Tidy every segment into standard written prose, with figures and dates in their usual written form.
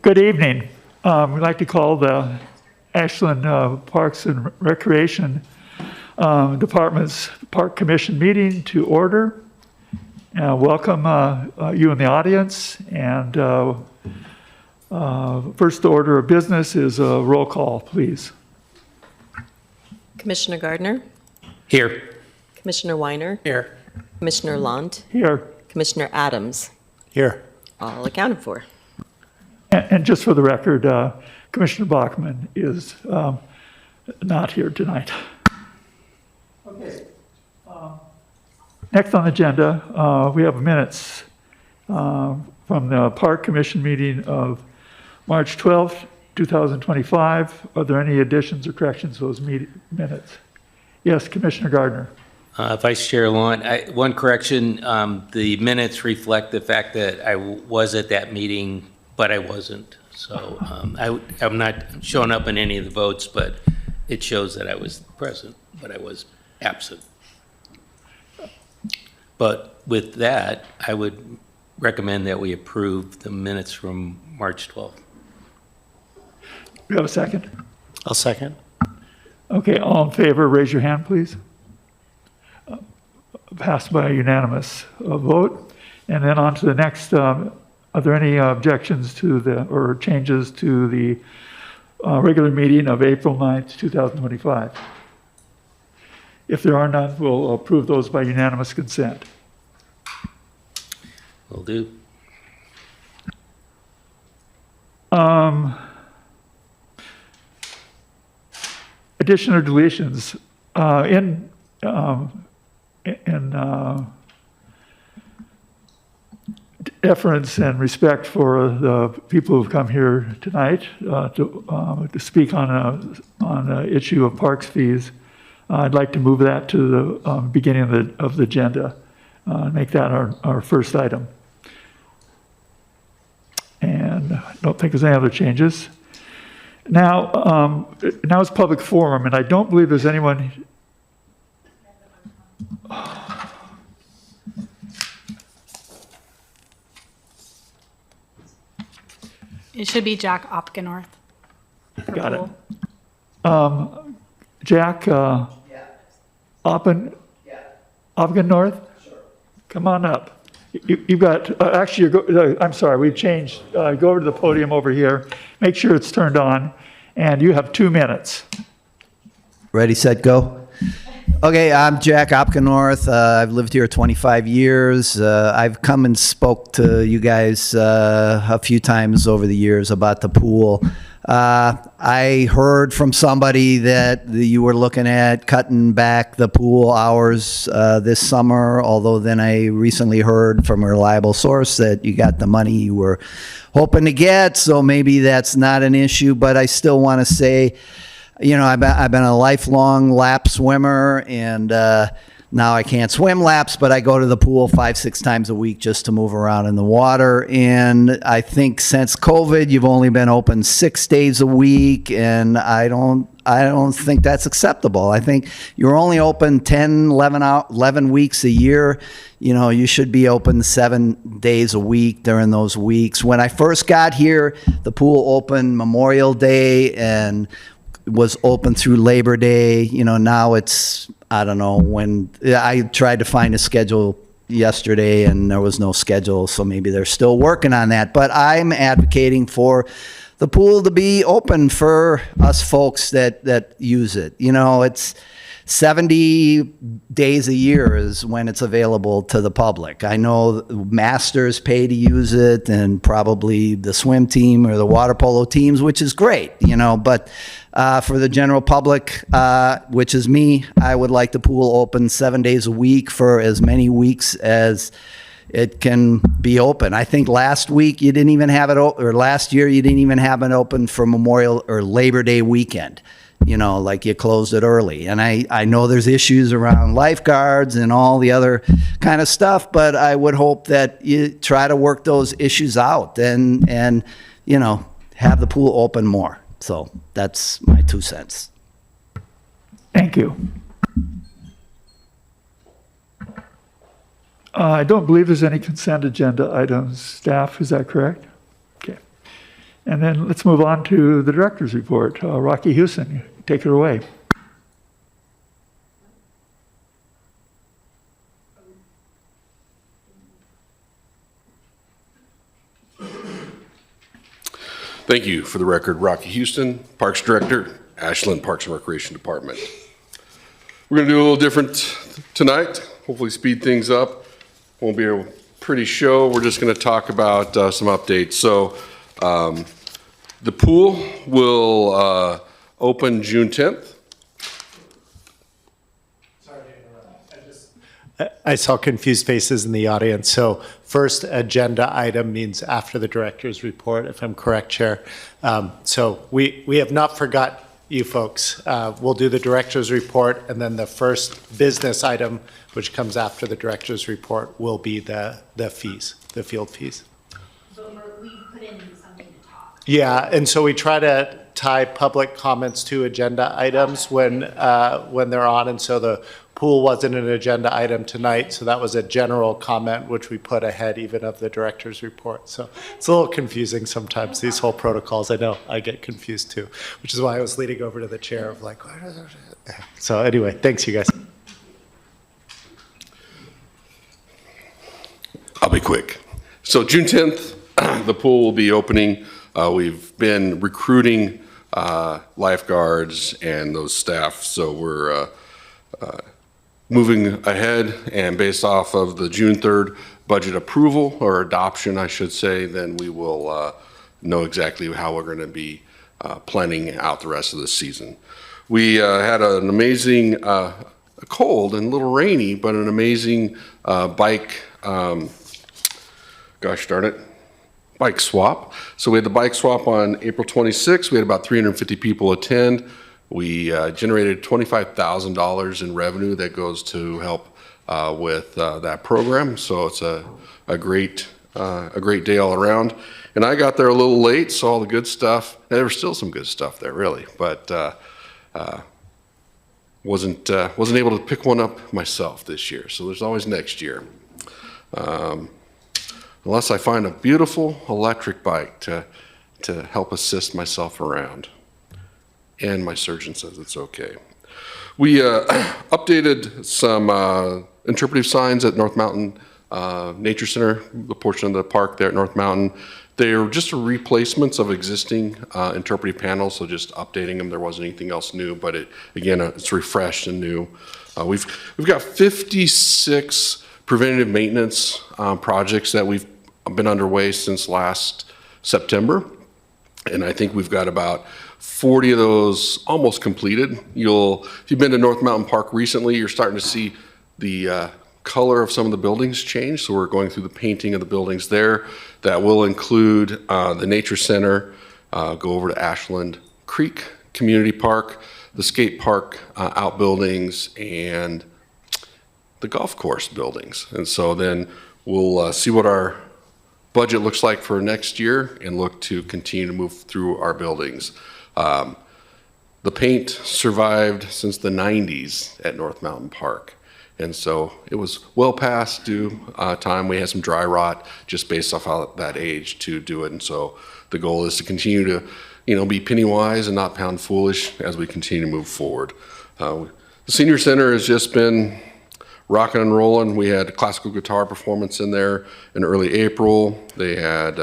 Good evening. We'd like to call the Ashland Parks and Recreation Department's Park Commission meeting to order. Welcome you in the audience. And first order of business is a roll call, please. Commissioner Gardner? Here. Commissioner Weiner? Here. Commissioner Lund? Here. Commissioner Adams? Here. All accounted for. And just for the record, Commissioner Bachman is not here tonight. Okay. Next on the agenda, we have minutes from the Park Commission meeting of March 12th, 2025. Are there any additions or corrections to those minutes? Yes, Commissioner Gardner. Vice Chair Lund, one correction. The minutes reflect the fact that I was at that meeting, but I wasn't. So I'm not showing up in any of the votes, but it shows that I was present, but I was absent. But with that, I would recommend that we approve the minutes from March 12th. We have a second? I'll second. Okay, all in favor, raise your hand, please. Passed by a unanimous vote. And then on to the next, are there any objections to or changes to the regular meeting of April 9th, 2025? If there are none, we'll approve those by unanimous consent. Will do. Addition or deletions in deference and respect for the people who've come here tonight to speak on an issue of parks fees. I'd like to move that to the beginning of the agenda, make that our first item. And I don't think there's any other changes. Now it's public forum, and I don't believe there's anyone. It should be Jack Opgenorth. Got it. Jack Opgenorth? Sure. Come on up. You've got, actually, I'm sorry, we've changed. Go over to the podium over here. Make sure it's turned on, and you have 2 minutes. Ready, set, go. Okay, I'm Jack Opgenorth. I've lived here 25 years. I've come and spoke to you guys a few times over the years about the pool. I heard from somebody that you were looking at cutting back the pool hours this summer, although then I recently heard from a reliable source that you got the money you were hoping to get, so maybe that's not an issue. But I still want to say, you know, I've been a lifelong lap swimmer, and now I can't swim laps, but I go to the pool 5-6 times a week just to move around in the water. And I think since COVID, you've only been open 6 days a week, and I don't think that's acceptable. I think you're only open 11 weeks a year. You know, you should be open 7 days a week during those weeks. When I first got here, the pool opened Memorial Day and was open through Labor Day. You know, now it's, I don't know when. I tried to find a schedule yesterday and there was no schedule, so maybe they're still working on that. But I'm advocating for the pool to be open for us folks that use it. You know, it's 70 days a year is when it's available to the public. I know masters pay to use it, and probably the swim team or the water polo teams, which is great, you know, but for the general public, which is me, I would like the pool open 7 days a week for as many weeks as it can be open. I think last week you didn't even have it, or last year you didn't even have it open for Memorial or Labor Day weekend. You know, like you closed it early. And I know there's issues around lifeguards and all the other kind of stuff, but I would hope that you try to work those issues out and you know, have the pool open more. So that's my 2 cents. Thank you. I don't believe there's any consent agenda items. Staff, is that correct? Okay. And then let's move on to the director's report. Rocky Houston, take it away. Thank you. For the record, Rocky Houston, Parks Director, Ashland Parks and Recreation Department. We're going to do a little different tonight, hopefully speed things up. Won't be a pretty show. We're just going to talk about some updates. So the pool will open June 10th. I saw confused faces in the audience. So first agenda item means after the director's report, if I'm correct, Chair. So we have not forgot you folks. We'll do the director's report, and then the first business item, which comes after the director's report, will be the fees, the field fees. But we put in something to talk. Yeah, and so we try to tie public comments to agenda items when they're on, and so the pool wasn't an agenda item tonight, so that was a general comment which we put ahead even of the director's report. So it's a little confusing sometimes, these whole protocols. I know I get confused too, which is why I was leading over to the chair of like, so anyway, thanks you guys. I'll be quick. So June 10th, the pool will be opening. We've been recruiting lifeguards and those staff, so we're moving ahead, and based off of the June 3rd budget approval, or adoption, I should say, then we will know exactly how we're going to be planning out the rest of the season. We had an amazing, cold and a little rainy, but an amazing bike, gosh darn it, bike swap. So we had the bike swap on April 26th. We had about 350 people attend. We generated $25,000 in revenue that goes to help with that program. So it's a great day all around. And I got there a little late, saw all the good stuff. And there was still some good stuff there, really, but wasn't able to pick one up myself this year. So there's always next year, unless I find a beautiful electric bike to help assist myself around. And my surgeon says it's okay. We updated some interpretive signs at North Mountain Nature Center, the portion of the park there at North Mountain. They're just replacements of existing interpretive panels, so just updating them. There wasn't anything else new, but it's refreshed and new. We've got 56 preventative maintenance projects that we've been underway since last September, and I think we've got about 40 of those almost completed. If you've been to North Mountain Park recently, you're starting to see the color of some of the buildings change. So we're going through the painting of the buildings there. That will include the Nature Center, go over to Ashland Creek Community Park, the skate park outbuildings, and the golf course buildings. And so then we'll see what our budget looks like for next year and look to continue to move through our buildings. The paint survived since the 90s at North Mountain Park. And so it was well past due time. We had some dry rot just based off how that age to do it. And so the goal is to continue to, be penny wise and not pound foolish as we continue to move forward. The Senior Center has just been rocking and rolling. We had a classical guitar performance in there in early April. They had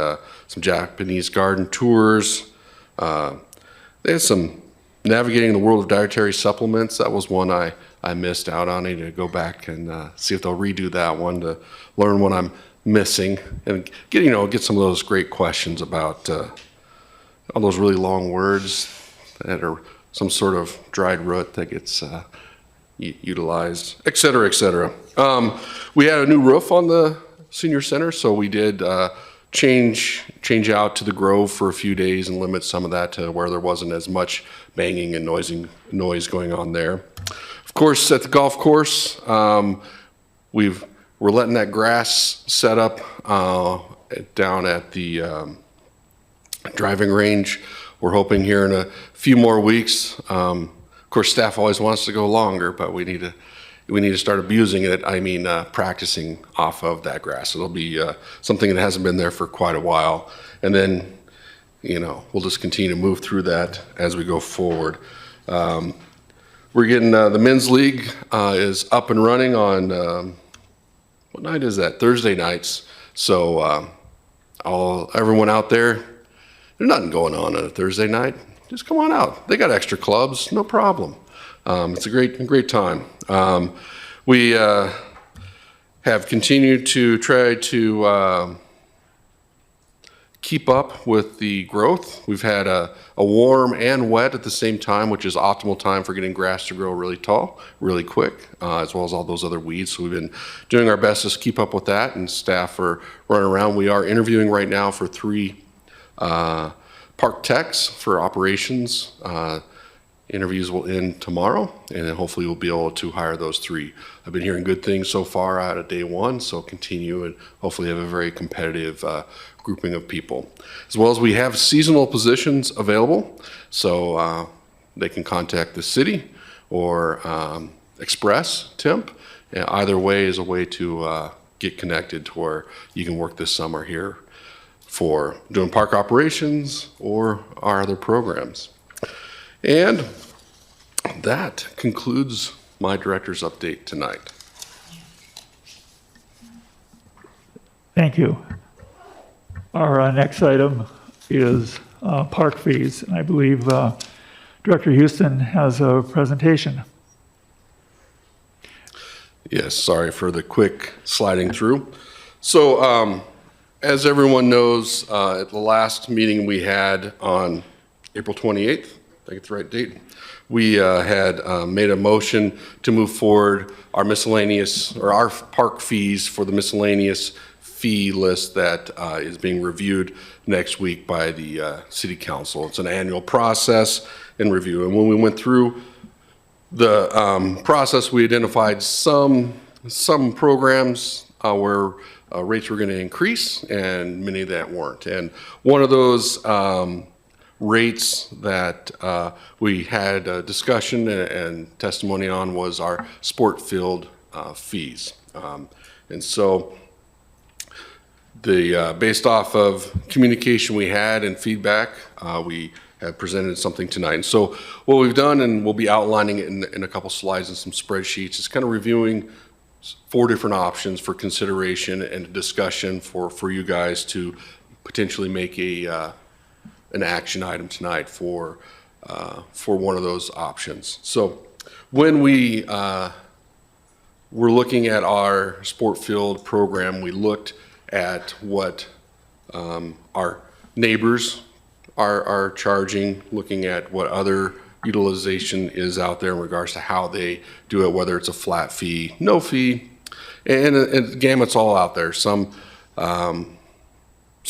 some Japanese garden tours. They had some navigating the world of dietary supplements. That was one I missed out on. I need to go back and see if they'll redo that one to learn what I'm missing and get some of those great questions about all those really long words that are some sort of dried root that gets utilized, et cetera, et cetera. We had a new roof on the Senior Center, so we did change out to the Grove for a few days and limit some of that to where there wasn't as much banging and noise going on there. Of course, at the golf course, we're letting that grass set up down at the driving range. We're hoping here in a few more weeks. Of course, staff always wants to go longer, but we need to start abusing it. Practicing off of that grass. It'll be something that hasn't been there for quite a while. And then, we'll just continue to move through that as we go forward. We're getting, the men's league is up and running on, what night is that? Thursday nights. So everyone out there, there's nothing going on a Thursday night. Just come on out. They got extra clubs, no problem. It's a great time. We have continued to try to keep up with the growth. We've had a warm and wet at the same time, which is optimal time for getting grass to grow really tall, really quick, as well as all those other weeds. So we've been doing our best to keep up with that, and staff are running around. We are interviewing right now for 3 park techs for operations. Interviews will end tomorrow, and then hopefully we'll be able to hire those 3. I've been hearing good things so far out of day 1, so continue and hopefully have a very competitive grouping of people. As well as we have seasonal positions available, so they can contact the city or Express Temp. Either way is a way to get connected to where you can work this summer here for doing park operations or our other programs. And that concludes my director's update tonight. Thank you. Our next item is park fees. And I believe Director Houston has a presentation. Yes, sorry for the quick sliding through. So as everyone knows, at the last meeting we had on April 28th, I think it's the right date, we had made a motion to move forward our miscellaneous, or our park fees for the miscellaneous fee list that is being reviewed next week by the City Council. It's an annual process and review. And when we went through the process, we identified some programs where rates were going to increase and many that weren't. And one of those rates that we had a discussion and testimony on was our sport field fees. And so based off of communication we had and feedback, we have presented something tonight. And so what we've done, and we'll be outlining it in a couple slides and some spreadsheets, is kind of reviewing 4 different options for consideration and discussion for you guys to potentially make an action item tonight for one of those options. So when we were looking at our sport field program, we looked at what our neighbors are charging, looking at what other utilization is out there in regards to how they do it, whether it's a flat fee, no fee, and the gamut's all out there. Some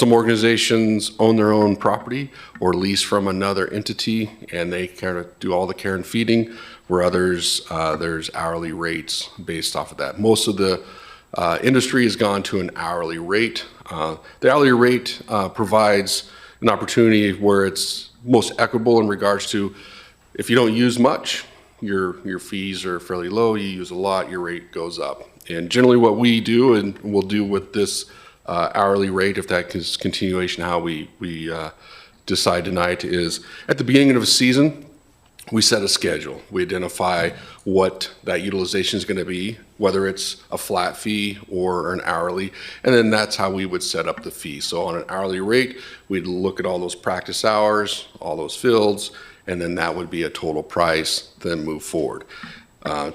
organizations own their own property or lease from another entity, and they kind of do all the care and feeding, where others, there's hourly rates based off of that. Most of the industry has gone to an hourly rate. The hourly rate provides an opportunity where it's most equitable in regards to if you don't use much, your fees are fairly low. You use a lot, your rate goes up. And generally what we do, and we'll do with this hourly rate, if that is continuation how we decide tonight, is at the beginning of a season, we set a schedule. We identify what that utilization is going to be, whether it's a flat fee or an hourly, and then that's how we would set up the fee. So on an hourly rate, we'd look at all those practice hours, all those fields, and then that would be a total price, then move forward.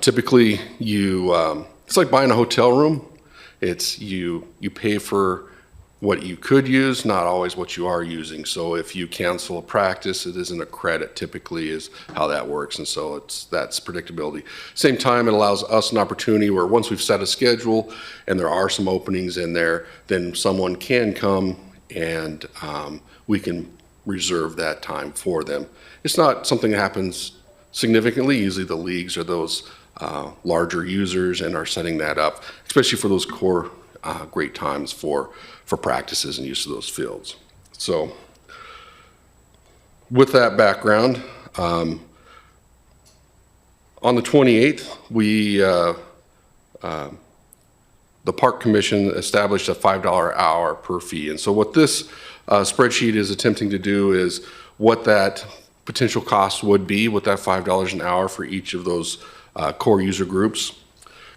Typically, it's like buying a hotel room. It's you pay for what you could use, not always what you are using. So if you cancel a practice, it isn't a credit, typically is how that works. And so that's predictability. Same time, it allows us an opportunity where once we've set a schedule and there are some openings in there, then someone can come and we can reserve that time for them. It's not something that happens significantly. Usually the leagues are those larger users and are setting that up, especially for those core great times for practices and use of those fields. So with that background, on the 28th, we the Park Commission established a $5 hour per fee. And so what this spreadsheet is attempting to do is what that potential cost would be with that $5 an hour for each of those core user groups,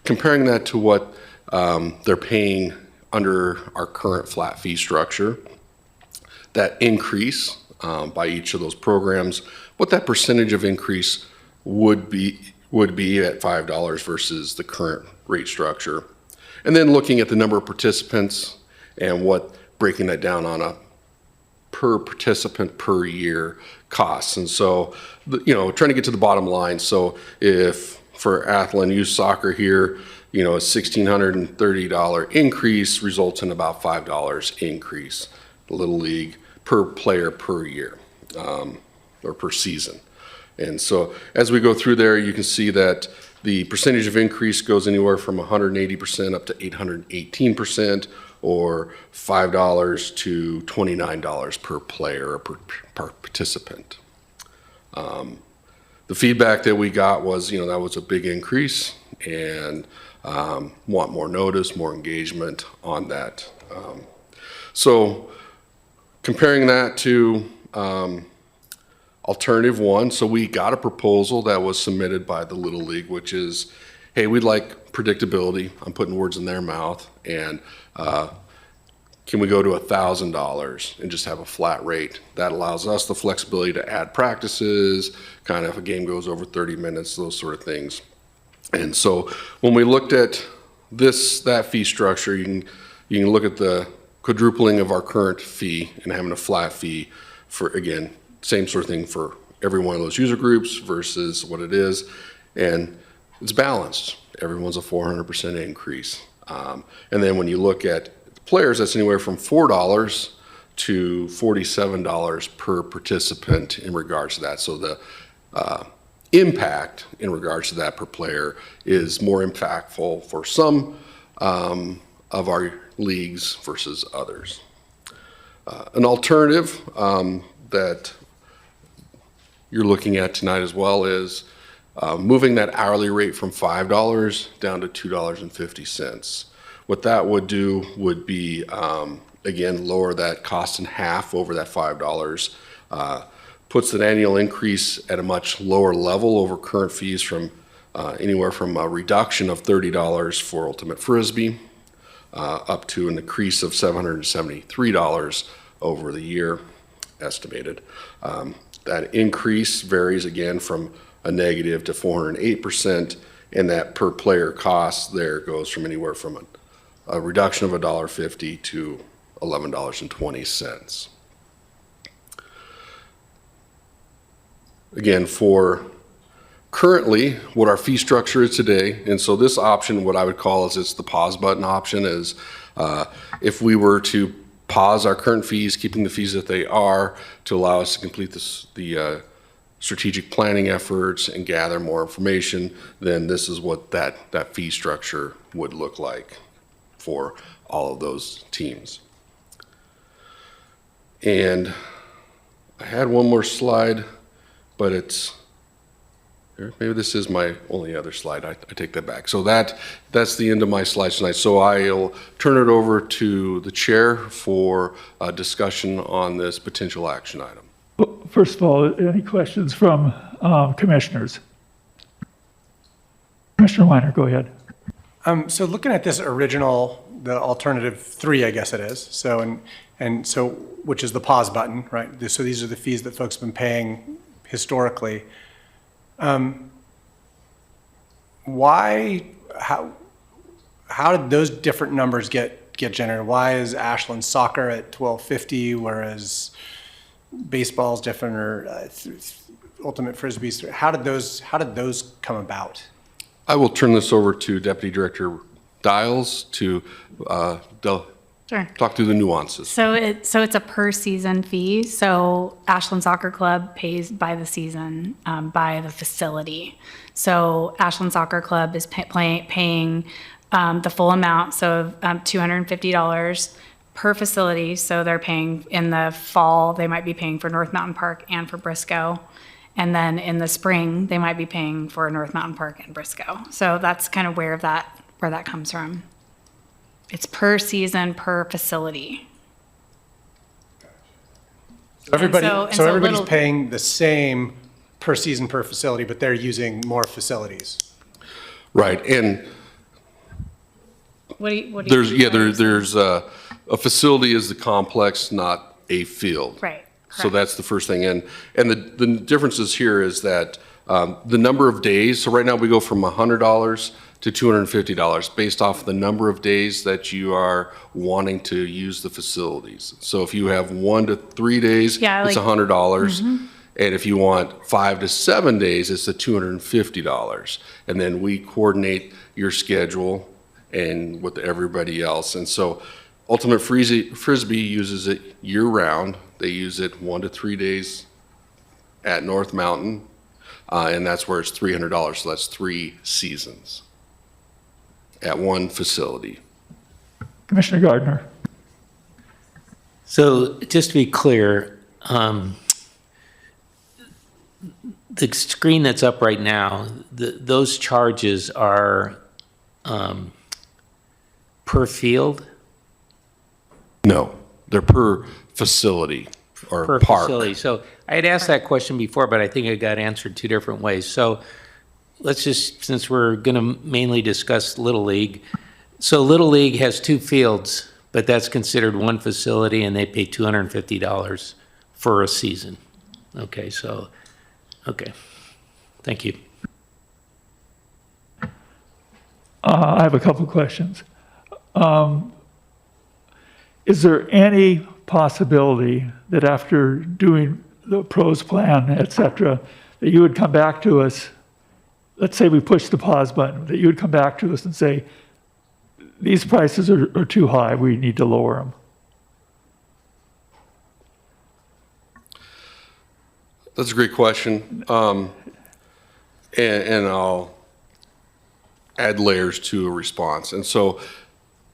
comparing that to what they're paying under our current flat fee structure, that increase by each of those programs, what that percentage of increase would be at $5 versus the current rate structure. And then looking at the number of participants and what breaking that down on a per participant per year costs. And so, trying to get to the bottom line. So if for Ashland youth soccer here, a $1,630 increase results in about $5 increase, Little League per player per year, or per season. And so as we go through there, you can see that the percentage of increase goes anywhere from 180% up to 818%, or $5 to $29 per player or per participant. The feedback that we got was, that was a big increase, and want more notice, more engagement on that. So comparing that to alternative one, so we got a proposal that was submitted by the Little League, which is, hey, we'd like predictability. I'm putting words in their mouth, and can we go to $1,000 and just have a flat rate? That allows us the flexibility to add practices, kind of if a game goes over 30 minutes, those sort of things. And so when we looked at that fee structure, you can look at the quadrupling of our current fee and having a flat fee for, again, same sort of thing for every one of those user groups versus what it is. And it's balanced. Everyone's a 400% increase. And then when you look at players, that's anywhere from $4 to $47 per participant in regards to that. So the impact in regards to that per player is more impactful for some of our leagues versus others. An alternative that you're looking at tonight as well is moving that hourly rate from $5 down to $2.50. What that would do would be, again, lower that cost in half over that $5, puts an annual increase at a much lower level over current fees from anywhere from a reduction of $30 for Ultimate Frisbee up to an increase of $773 over the year estimated. That increase varies again from a negative to 408%, and that per player cost there goes from anywhere from a reduction of $1.50 to $11.20. Again, for currently what our fee structure is today, and so this option, what I would call is it's the pause button option, is if we were to pause our current fees, keeping the fees that they are to allow us to complete the strategic planning efforts and gather more information, then this is what that fee structure would look like for all of those teams. And I had one more slide, but maybe this is my only other slide. I take that back. So that's the end of my slides tonight. So I'll turn it over to the chair for a discussion on this potential action item. First of all, any questions from commissioners? Commissioner Weiner, go ahead. So looking at this original, the alternative 3, I guess it is. So so which is the pause button, right? So these are the fees that folks have been paying historically. How did those different numbers get generated? Why is Ashland soccer at $12.50, whereas baseball's different, or Ultimate Frisbee's? How did those come about? I will turn this over to Deputy Director Dials to Sure. talk through the nuances. So it's a per season fee. So Ashland Soccer Club pays by the season, by the facility. So Ashland Soccer Club is paying the full amount, so $250 per facility. So they're paying in the fall, they might be paying for North Mountain Park and for Briscoe. And then in the spring, they might be paying for North Mountain Park and Briscoe. So that's kind of where that comes from. It's per season, per facility. Everybody, so- and so so everybody's little- paying the same per season per facility, but they're using more facilities. Right, and What do you? there's, yeah, there's a facility is the complex, not a field. Right. So correct. that's the first thing. And the differences here is that the number of days, so right now we go from $100 to $250 based off the number of days that you are wanting to use the facilities. So if you have 1 to 3 days, Yeah, it's like- $100. And if you want 5 to 7 days, it's the $250. And then we coordinate your schedule and with everybody else. And so Ultimate Frisbee uses it year-round. They use it 1 to 3 days at North Mountain, and that's where it's $300, so that's 3 seasons at one facility. Commissioner Gardner. So just to be clear, the screen that's up right now, those charges are per field? No, they're per facility or Per park. facility. So I had asked that question before, but I think it got answered 2 different ways. So let's just, since we're going to mainly discuss Little League. So Little League has 2 fields, but that's considered one facility and they pay $250 for a season. Okay, so, okay. Thank you. I have a couple questions. Is there any possibility that after doing the pros plan, et cetera, that you would come back to us, let's say we push the pause button, that you would come back to us and say, these prices are too high, we need to lower them? That's a great question. And I'll add layers to a response. And so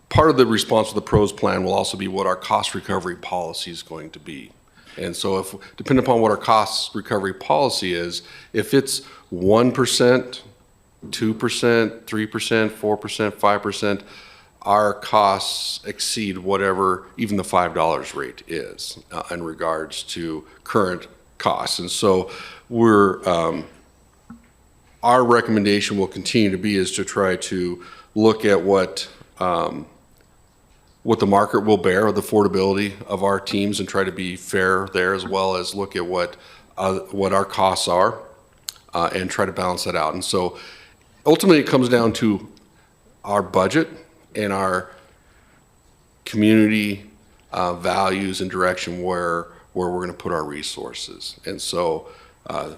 part of the response to the pros plan will also be what our cost recovery policy is going to be. And so if, depending upon what our cost recovery policy is, if it's 1%, 2%, 3%, 4%, 5%, our costs exceed whatever even the $5 rate is in regards to current costs. And so we're, our recommendation will continue to be is to try to look at what the market will bear, the affordability of our teams, and try to be fair there, as well as look at what our costs are and try to balance that out. And so ultimately it comes down to our budget and our community values and direction where we're going to put our resources. And so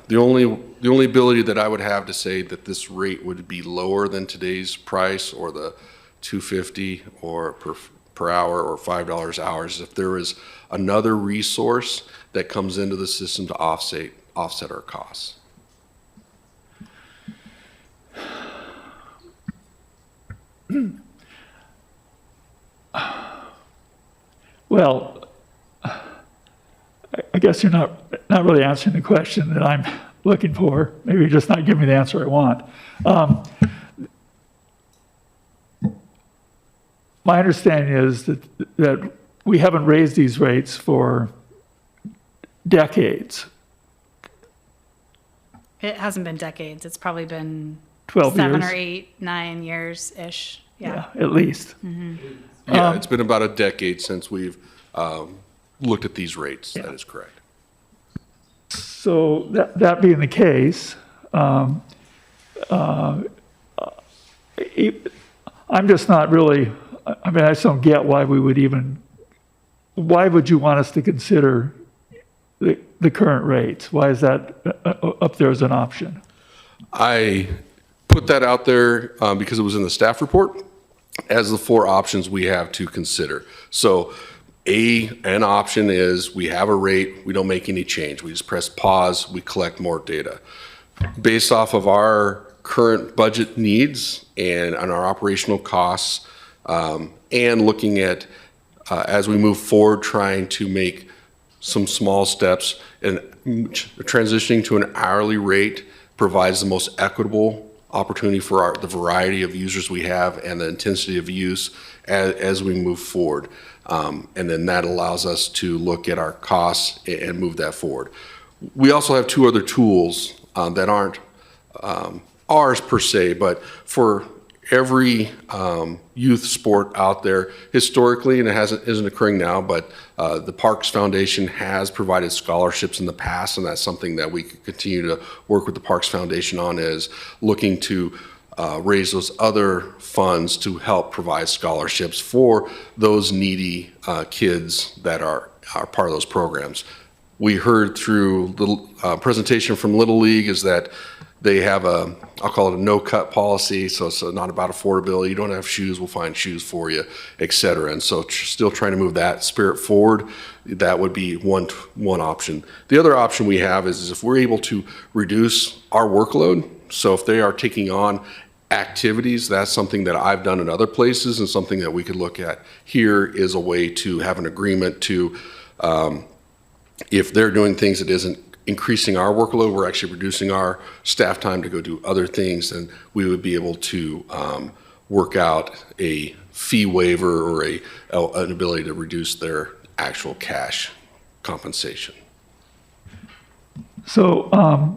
the only ability that I would have to say that this rate would be lower than today's price or the $250 or per hour or $5 hours if there is another resource that comes into the system to offset our costs. Well, I guess you're not really answering the question that I'm looking for. Maybe you're just not giving me the answer I want. My understanding is that we haven't raised these rates for decades. It hasn't been decades. It's probably been 12 7 years. or 8, 9 years-ish. Yeah. At least. Yeah, it's been about a decade since we've looked at these rates. Yeah. That is correct. So that being the case, I'm just not really, I mean, I just don't get why would you want us to consider the current rates? Why is that up there as an option? I put that out there because it was in the staff report as the 4 options we have to consider. So an option is we have a rate, we don't make any change. We just press pause, we collect more data. Based off of our current budget needs and on our operational costs, and looking at, as we move forward, trying to make some small steps and transitioning to an hourly rate provides the most equitable opportunity for the variety of users we have and the intensity of use as we move forward. And then that allows us to look at our costs and move that forward. We also have two other tools that aren't ours per se, but for every youth sport out there historically, and it isn't occurring now, but the Parks Foundation has provided scholarships in the past, and that's something that we could continue to work with the Parks Foundation on, is looking to raise those other funds to help provide scholarships for those needy kids that are part of those programs. We heard through the presentation from Little League is that they have I'll call it a no-cut policy, so it's not about affordability. You don't have shoes, we'll find shoes for you, et cetera. And so still trying to move that spirit forward. That would be one option. The other option we have is if we're able to reduce our workload, so if they are taking on activities, that's something that I've done in other places, and something that we could look at here is a way to have an agreement to, if they're doing things that isn't increasing our workload, we're actually reducing our staff time to go do other things, and we would be able to work out a fee waiver or an ability to reduce their actual cash compensation. So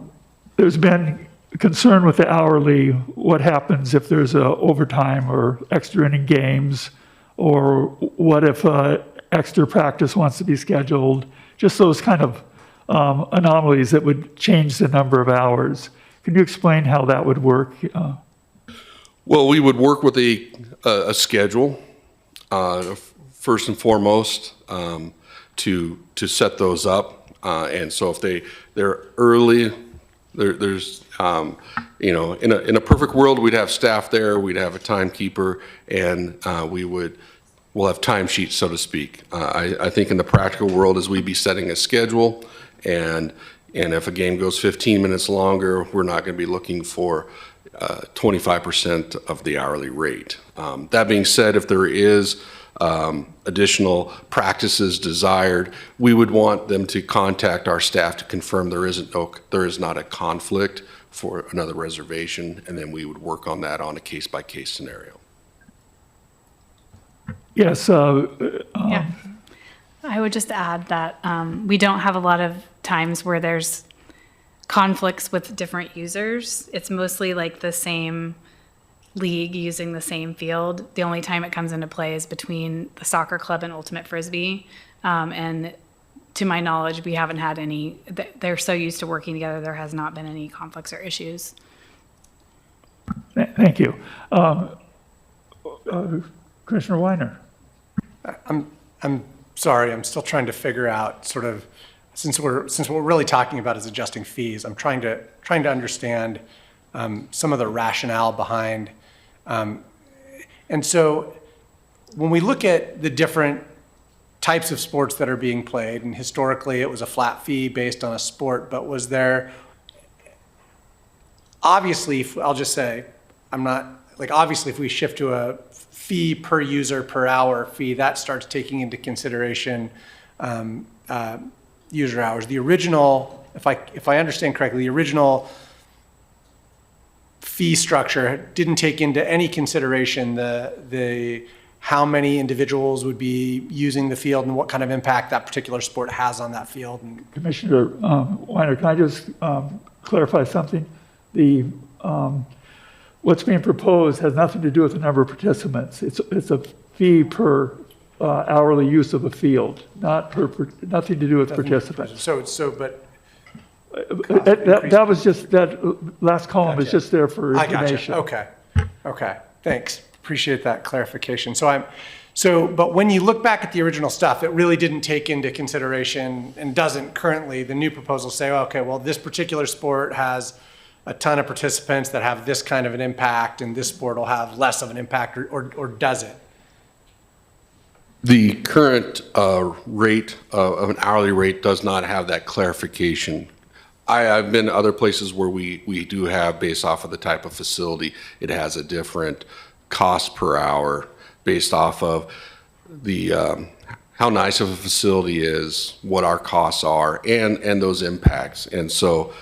there's been concern with the hourly, what happens if there's a overtime or extra inning games, or what if extra practice wants to be scheduled, just those kind of anomalies that would change the number of hours. Can you explain how that would work? Well, we would work with a schedule, first and foremost, to set those up. And so if they're early, there's in a perfect world, we'd have staff there, we'd have a timekeeper, and we'll have timesheets, so to speak. I think in the practical world is we'd be setting a schedule, and if a game goes 15 minutes longer, we're not going to be looking for 25% of the hourly rate. That being said, if there is additional practices desired, we would want them to contact our staff to confirm there is not a conflict for another reservation, and then we would work on that on a case-by-case scenario. Yes. Yeah. I would just add that we don't have a lot of times where there's conflicts with different users. It's mostly like the same league using the same field. The only time it comes into play is between the soccer club and Ultimate Frisbee. And to my knowledge, we haven't had any, they're so used to working together, there has not been any conflicts or issues. Thank you. Commissioner Weiner. I'm sorry, I'm still trying to figure out sort of, since what we're really talking about is adjusting fees, I'm trying to understand some of the rationale behind. And so when we look at the different types of sports that are being played, and historically it was a flat fee based on a sport, but was there, obviously, I'll just say, obviously if we shift to a fee per user per hour fee, that starts taking into consideration user hours. The original, if I understand correctly, the original fee structure didn't take into any consideration the how many individuals would be using the field and what kind of impact that particular sport has on that field. And Commissioner Weiner, can I just clarify something? What's being proposed has nothing to do with the number of participants. It's a fee per hourly use of a field, nothing to do with participants. But that was just, that last column is just there for information. I gotcha. Okay. Thanks. Appreciate that clarification. But when you look back at the original stuff, it really didn't take into consideration, and doesn't currently, the new proposals say, okay, well, this particular sport has a ton of participants that have this kind of an impact, and this sport will have less of an impact, or does it? The current rate of an hourly rate does not have that clarification. I've been to other places where we do have, based off of the type of facility, it has a different cost per hour based off of the how nice of a facility is, what our costs are, and those impacts. And so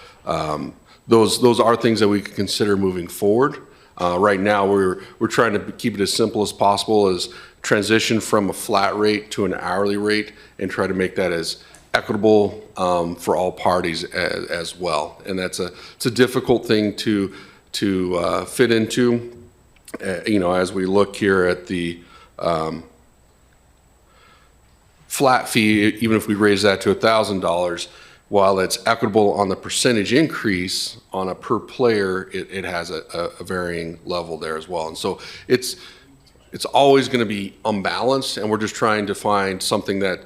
those are things that we could consider moving forward. Right now, we're trying to keep it as simple as possible, as transition from a flat rate to an hourly rate, and try to make that as equitable for all parties as well. And it's a difficult thing to fit into. As we look here at the flat fee, even if we raise that to $1,000, while it's equitable on the percentage increase on a per player, it has a varying level there as well. And so it's always going to be unbalanced, and we're just trying to find something that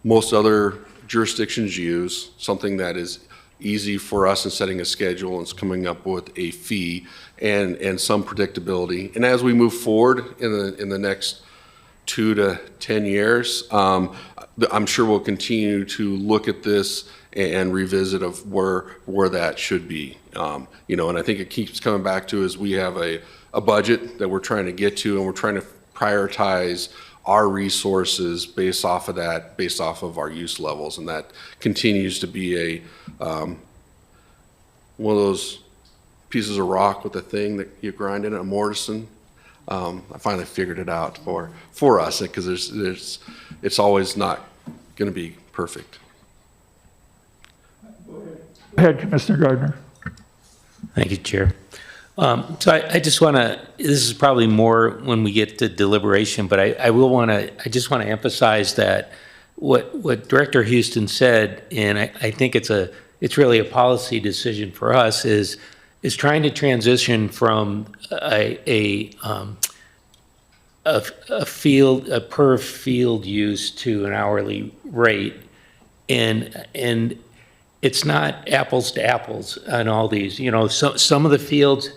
most other jurisdictions use, something that is easy for us in setting a schedule and coming up with a fee and some predictability. And as we move forward in the next 2 to 10 years, I'm sure we'll continue to look at this and revisit of where that should be. And I think it keeps coming back to is we have a budget that we're trying to get to, and we're trying to prioritize our resources based off of that, based off of our use levels, and that continues to be one of those pieces of rock with a thing that you grind in, a mortison. I finally figured it out for us, because it's always not going to be perfect. Go ahead, Commissioner Gardner. Thank you, Chair. So I just want to, this is probably more when we get to deliberation, but I just want to emphasize that what Director Houston said, and I think it's really a policy decision for us, is trying to transition from a per field use to an hourly rate, and it's not apples to apples on all these. Some of the fields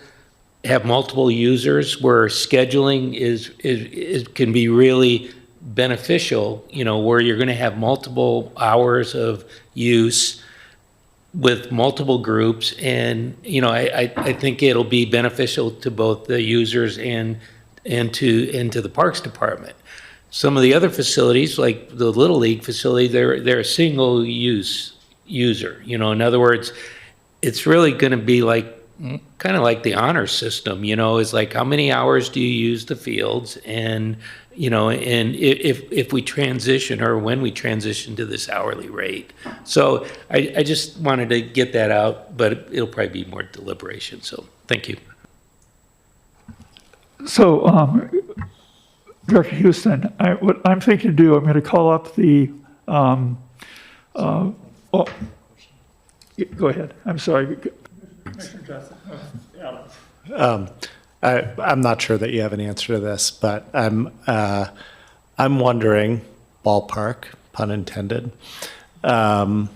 have multiple users where scheduling can be really beneficial, where you're going to have multiple hours of use with multiple groups, and I think it'll be beneficial to both the users and to the Parks Department. Some of the other facilities, like the Little League facility, they're a single use user. In other words, it's really going to be kind of like the honor system. Is like, how many hours do you use the fields, and and if we transition, or when we transition to this hourly rate. So I just wanted to get that out, but it'll probably be more deliberation. So thank you. So, Director Houston, what I'm thinking to do, I'm going to call up the, go ahead. I'm sorry. I'm not sure that you have an answer to this, but I'm wondering, ballpark, pun intended, how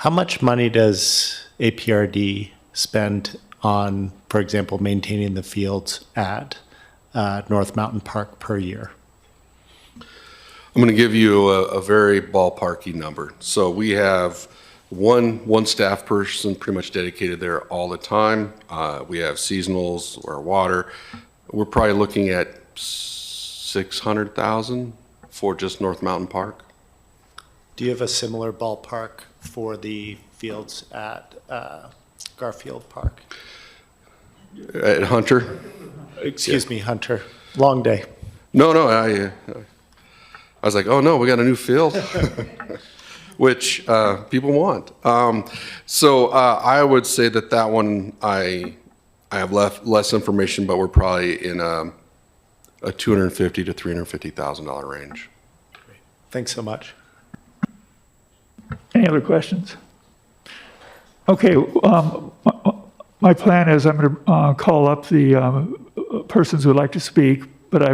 much money does APRD spend on, for example, maintaining the fields at North Mountain Park per year? I'm going to give you a very ballparky number. So we have one staff person pretty much dedicated there all the time. We have seasonals or water. We're probably looking at $600,000 for just North Mountain Park. Do you have a similar ballpark for the fields at Garfield Park? At Hunter? Excuse me, Hunter. Long day. No, I was like, oh no, we got a new field. Which people want. So I would say that one I have less information, but we're probably in a $250,000 to $350,000 range. Great. Thanks so much. Any other questions? Okay, my plan is I'm going to call up the persons who would like to speak, but I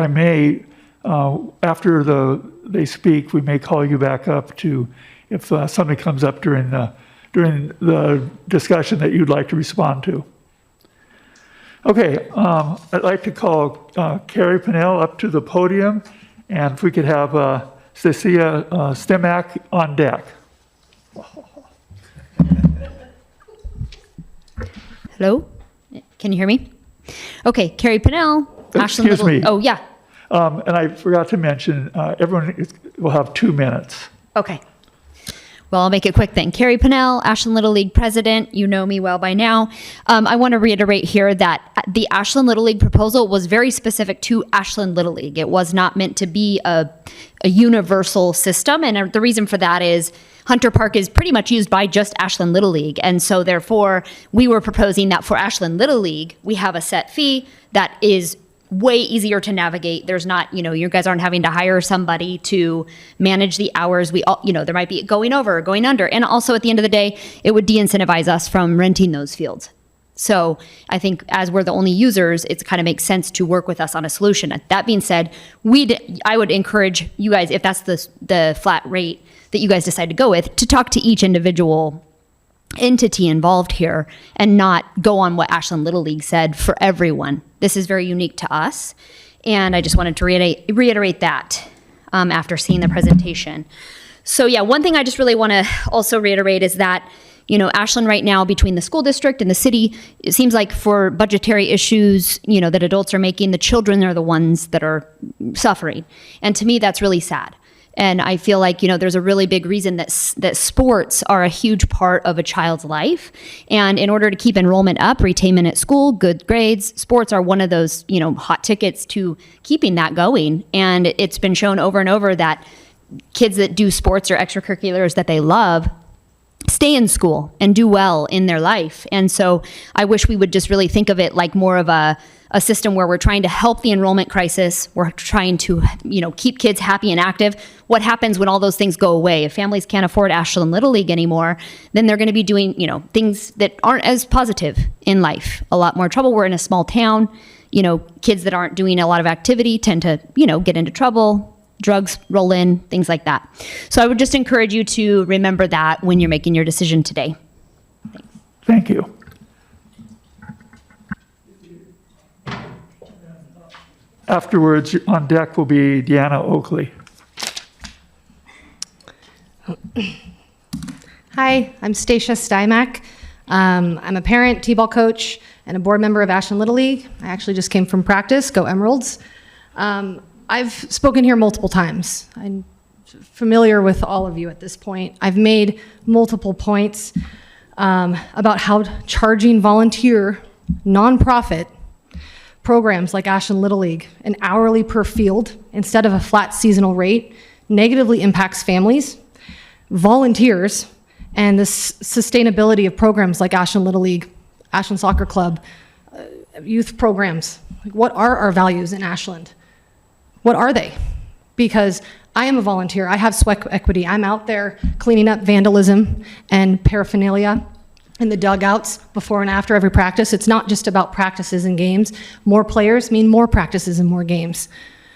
may, after they speak, we may call you back up to, if something comes up during the discussion that you'd like to respond to. Okay, I'd like to call Carrie Pinnell up to the podium, and if we could have Cecilia Stimac on deck. Hello? Can you hear me? Okay, Carrie Pinnell. Ashland Excuse me. Oh, yeah. And I forgot to mention, everyone will have 2 minutes. Okay. Well, I'll make it quick then. Carrie Pinnell, Ashland Little League president. You know me well by now. I want to reiterate here that the Ashland Little League proposal was very specific to Ashland Little League. It was not meant to be a universal system. And the reason for that is Hunter Park is pretty much used by just Ashland Little League. And so therefore, we were proposing that for Ashland Little League, we have a set fee that is way easier to navigate. There's not, you guys aren't having to hire somebody to manage the hours. We all, there might be going over, going under. And also at the end of the day, it would de-incentivize us from renting those fields. So I think as we're the only users, it kind of makes sense to work with us on a solution. That being said, I would encourage you guys, if that's the flat rate that you guys decide to go with, to talk to each individual entity involved here and not go on what Ashland Little League said for everyone. This is very unique to us. And I just wanted to reiterate that after seeing the presentation. So yeah, one thing I just really want to also reiterate is that, Ashland right now, between the school district and the city, it seems like for budgetary issues, that adults are making, the children are the ones that are suffering. And to me, that's really sad. And I feel like, there's a really big reason that sports are a huge part of a child's life. And in order to keep enrollment up, retainment at school, good grades, sports are one of those, hot tickets to keeping that going. And it's been shown over and over that kids that do sports or extracurriculars that they love stay in school and do well in their life. And so I wish we would just really think of it like more of a system where we're trying to help the enrollment crisis. We're trying to, keep kids happy and active. What happens when all those things go away? If families can't afford Ashland Little League anymore, then they're going to be doing, things that aren't as positive in life. A lot more trouble. We're in a small town. Kids that aren't doing a lot of activity tend to, get into trouble. Drugs roll in, things like that. So I would just encourage you to remember that when you're making your decision today. Thank you. Afterwards, on deck will be Deanna Oakley. Hi, I'm Stacia Stymack. I'm a parent, T-ball coach, and a board member of Ashland Little League. I actually just came from practice, go Emeralds. I've spoken here multiple times. I'm familiar with all of you at this point. I've made multiple points about how charging volunteer, nonprofit programs like Ashland Little League, an hourly per field instead of a flat seasonal rate, negatively impacts families, volunteers, and the sustainability of programs like Ashland Little League, Ashland Soccer Club, youth programs. What are our values in Ashland? What are they? Because I am a volunteer, I have sweat equity, I'm out there cleaning up vandalism and paraphernalia in the dugouts before and after every practice. It's not just about practices and games. More players mean more practices and more games.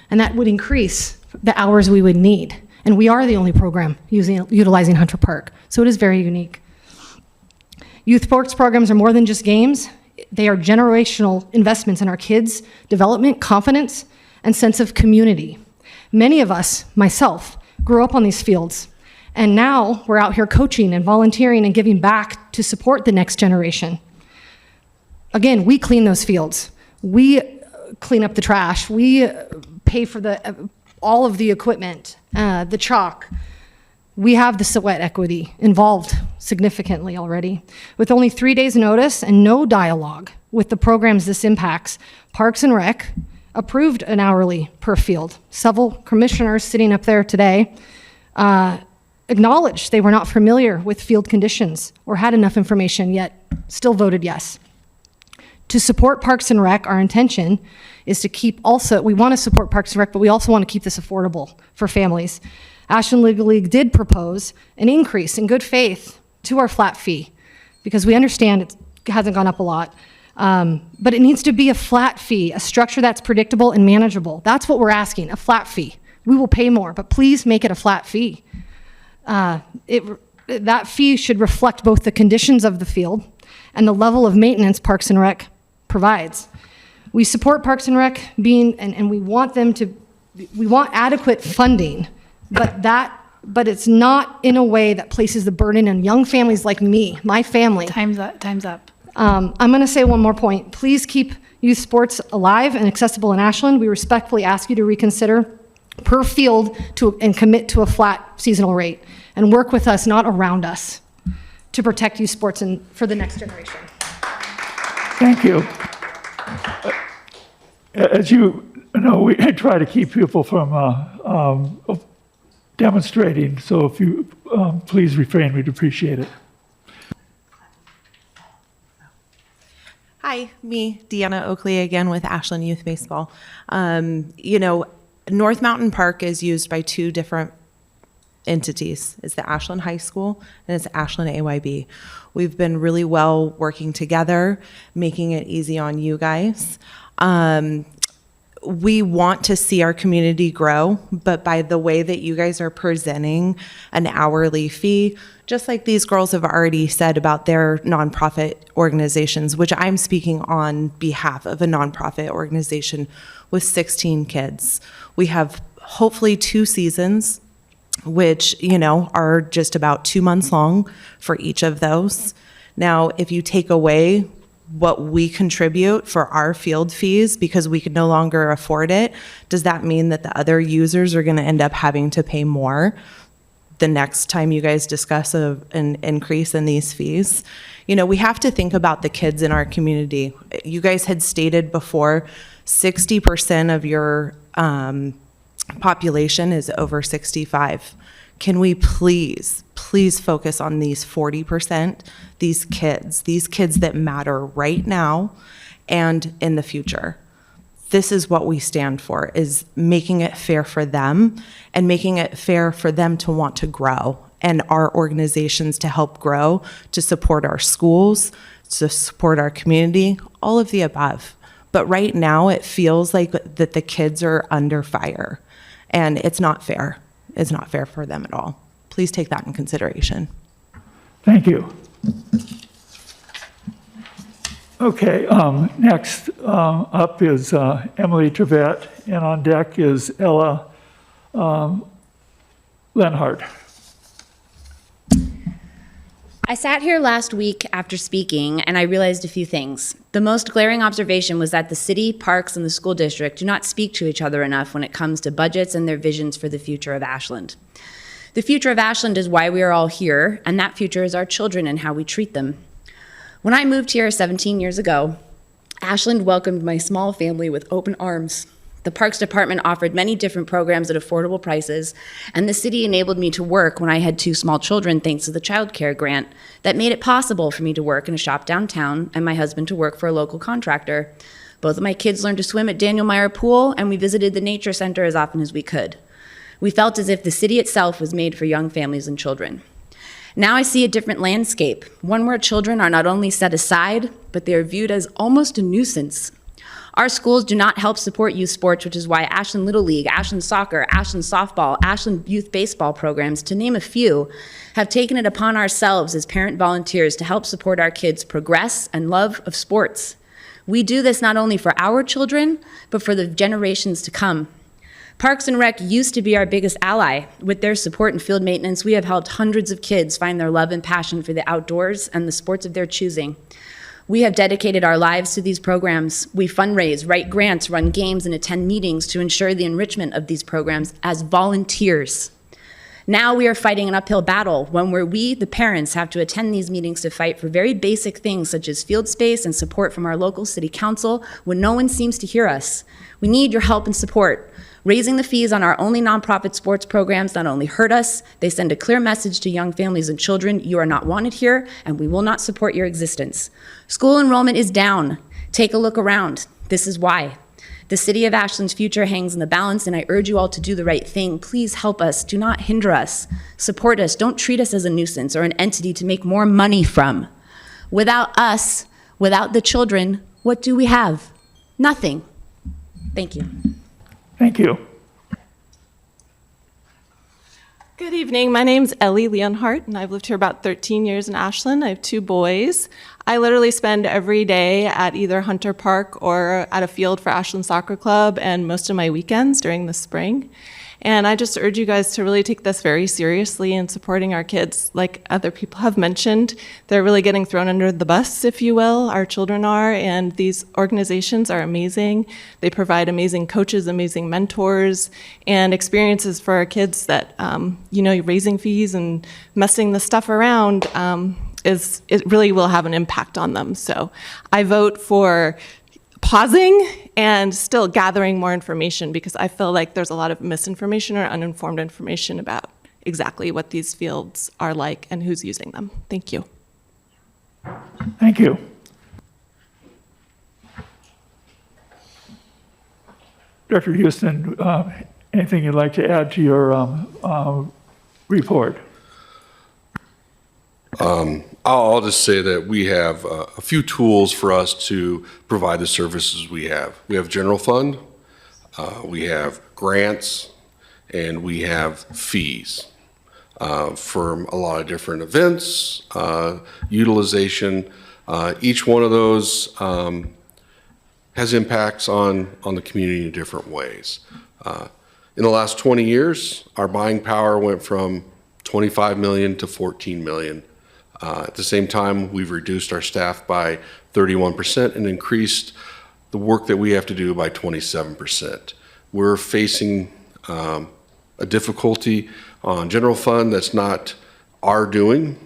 And that would increase the hours we would need. And we are the only program utilizing Hunter Park. So it is very unique. Youth sports programs are more than just games. They are generational investments in our kids' development, confidence, and sense of community. Many of us, myself, grew up on these fields. And now we're out here coaching and volunteering and giving back to support the next generation. Again, we clean those fields. We clean up the trash. We pay for all of the equipment, the chalk. We have the sweat equity involved significantly already. With only 3 days notice and no dialogue with the programs this impacts, Parks and Rec approved an hourly per field. Several commissioners sitting up there today acknowledged they were not familiar with field conditions or had enough information, yet still voted yes. To support Parks and Rec, our intention is to keep we want to support Parks and Rec, but we also want to keep this affordable for families. Ashland Little League did propose an increase in good faith to our flat fee because we understand it hasn't gone up a lot. But it needs to be a flat fee, a structure that's predictable and manageable. That's what we're asking, a flat fee. We will pay more, but please make it a flat fee. That fee should reflect both the conditions of the field and the level of maintenance Parks and Rec provides. We support Parks and Rec and we want we want adequate funding, but it's not in a way that places the burden on young families like me, my family. Time's up. I'm going to say one more point. Please keep youth sports alive and accessible in Ashland. We respectfully ask you to reconsider per field and commit to a flat seasonal rate and work with us, not around us, to protect youth sports and for the next generation. Thank you. As you know, we try to keep people from demonstrating, so if you please refrain, we'd appreciate it. Hi, me, Deanna Oakley, again with Ashland Youth Baseball. You know, North Mountain Park is used by two different entities. It's the Ashland High School and it's Ashland AYB. We've been really well working together, making it easy on you guys. We want to see our community grow, but by the way that you guys are presenting an hourly fee, just like these girls have already said about their nonprofit organizations, which I'm speaking on behalf of a nonprofit organization with 16 kids. We have hopefully 2 seasons, which, you know, are just about 2 months long for each of those. Now, if you take away what we contribute for our field fees because we can no longer afford it, does that mean that the other users are going to end up having to pay more the next time you guys discuss an increase in these fees? You know, we have to think about the kids in our community. You guys had stated before 60% of your population is over 65. Can we please focus on these 40%, these kids that matter right now and in the future? This is what we stand for, is making it fair for them and making it fair for them to want to grow and our organizations to help grow, to support our schools, to support our community, all of the above. But right now it feels like that the kids are under fire and it's not fair. It's not fair for them at all. Please take that in consideration. Thank you. Okay, next up is Emily Trevette, and on deck is Ella Lenhart. I sat here last week after speaking and I realized a few things. The most glaring observation was that the city, parks, and the school district do not speak to each other enough when it comes to budgets and their visions for the future of Ashland. The future of Ashland is why we are all here, and that future is our children and how we treat them. When I moved here 17 years ago, Ashland welcomed my small family with open arms. The Parks Department offered many different programs at affordable prices, and the city enabled me to work when I had 2 small children thanks to the child care grant that made it possible for me to work in a shop downtown and my husband to work for a local contractor. Both of my kids learned to swim at Daniel Meyer Pool, and we visited the nature center as often as we could. We felt as if the city itself was made for young families and children. Now I see a different landscape, one where children are not only set aside, but they are viewed as almost a nuisance. Our schools do not help support youth sports, which is why Ashland Little League, Ashland Soccer, Ashland Softball, Ashland Youth Baseball programs, to name a few, have taken it upon ourselves as parent volunteers to help support our kids' progress and love of sports. We do this not only for our children, but for the generations to come. Parks and Rec used to be our biggest ally. With their support and field maintenance, we have helped hundreds of kids find their love and passion for the outdoors and the sports of their choosing. We have dedicated our lives to these programs. We fundraise, write grants, run games, and attend meetings to ensure the enrichment of these programs as volunteers. Now we are fighting an uphill battle, one where we, the parents, have to attend these meetings to fight for very basic things such as field space and support from our local city council when no one seems to hear us. We need your help and support. Raising the fees on our only nonprofit sports programs not only hurt us, they send a clear message to young families and children: you are not wanted here, and we will not support your existence. School enrollment is down. Take a look around. This is why. The city of Ashland's future hangs in the balance, and I urge you all to do the right thing. Please help us. Do not hinder us. Support us. Don't treat us as a nuisance or an entity to make more money from. Without us, without the children, what do we have? Nothing. Thank you. Thank you. Good evening. My name's Ellie Leonhardt, and I've lived here about 13 years in Ashland. I have 2 boys. I literally spend every day at either Hunter Park or at a field for Ashland Soccer Club, and most of my weekends during the spring. And I just urge you guys to really take this very seriously in supporting our kids. Like other people have mentioned, they're really getting thrown under the bus, if you will. Our children are, and these organizations are amazing. They provide amazing coaches, amazing mentors, and experiences for our kids that, raising fees and messing the stuff around, it really will have an impact on them. So I vote for pausing and still gathering more information, because I feel like there's a lot of misinformation or uninformed information about exactly what these fields are like and who's using them. Thank you. Thank you. Director Houston, anything you'd like to add to your report? I'll just say that we have a few tools for us to provide the services we have. We have general fund, we have grants, and we have fees for a lot of different events, utilization. Each one of those has impacts on the community in different ways. In the last 20 years, our buying power went from 25 million to 14 million. At the same time, we've reduced our staff by 31% and increased the work that we have to do by 27%. We're facing a difficulty on general fund that's not our doing.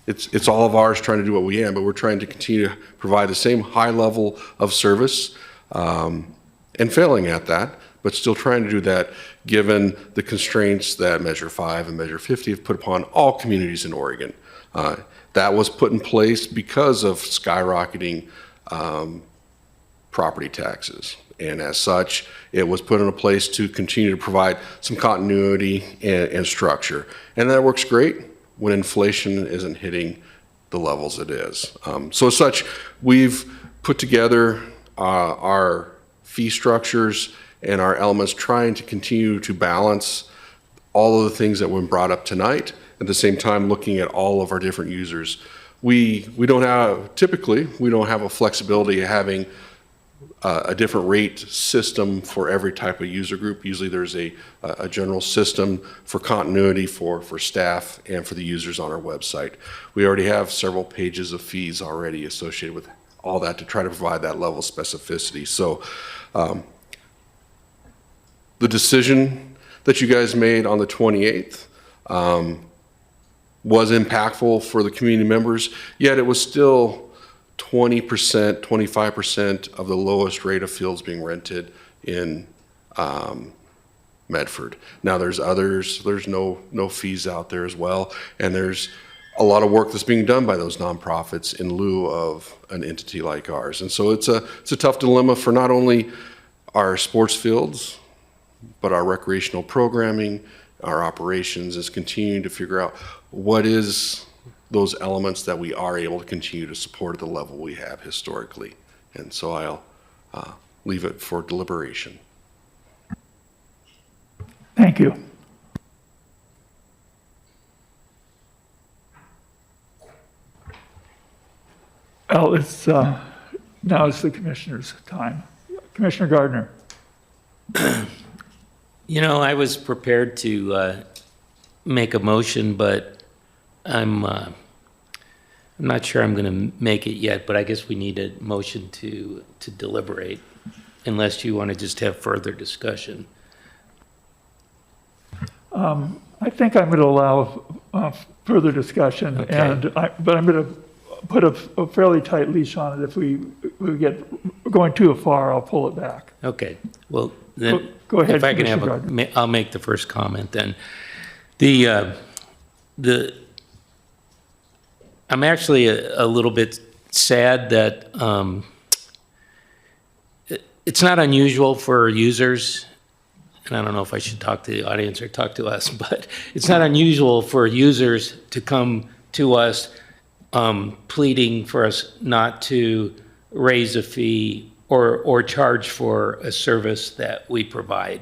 It's all of ours trying to do what we can, but we're trying to continue to provide the same high level of service and failing at that, but still trying to do that given the constraints that Measure 5 and Measure 50 have put upon all communities in Oregon. That was put in place because of skyrocketing property taxes. And as such, it was put into place to continue to provide some continuity and structure. And that works great when inflation isn't hitting the levels it is. So as such, we've put together our fee structures and our elements trying to continue to balance all of the things that were brought up tonight, at the same time looking at all of our different users. We don't have, typically, we don't have a flexibility of having a different rate system for every type of user group. Usually there's a general system for continuity for staff and for the users on our website. We already have several pages of fees already associated with all that to try to provide that level of specificity. So the decision that you guys made on the 28th was impactful for the community members, yet it was still 20%, 25% of the lowest rate of fields being rented in Medford. Now there's others, there's no fees out there as well, and there's a lot of work that's being done by those nonprofits in lieu of an entity like ours. And so it's a tough dilemma for not only our sports fields, but our recreational programming, our operations is continuing to figure out what is those elements that we are able to continue to support at the level we have historically. And so I'll leave it for deliberation. Thank you. Well, now it's the commissioner's time. Commissioner Gardner. I was prepared to make a motion, but I'm not sure I'm going to make it yet, but I guess we need a motion to deliberate, unless you want to just have further discussion. I think I'm going to allow further discussion, Okay. but I'm going to put a fairly tight leash on it. If we get going too far, I'll pull it back. Okay, well, then, Go ahead, if I can Commissioner have Gardner. I'll make the first comment then. I'm actually a little bit sad that it's not unusual for users, and I don't know if I should talk to the audience or talk to us, but it's not unusual for users to come to us pleading for us not to raise a fee or charge for a service that we provide.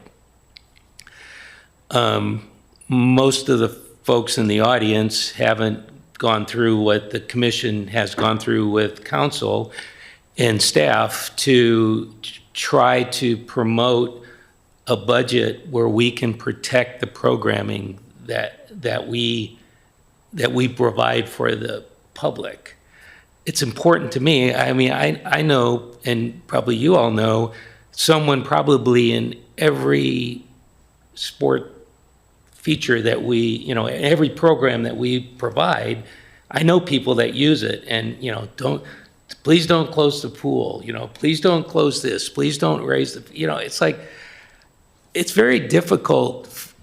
Most of the folks in the audience haven't gone through what the commission has gone through with council and staff to try to promote a budget where we can protect the programming that we provide for the public. It's important to me. I mean, I know, and probably you all know, someone probably in every sport feature that we, every program that we provide, I know people that use it, and, please don't close the pool, please don't close this, please don't raise the, it's like, it's very difficult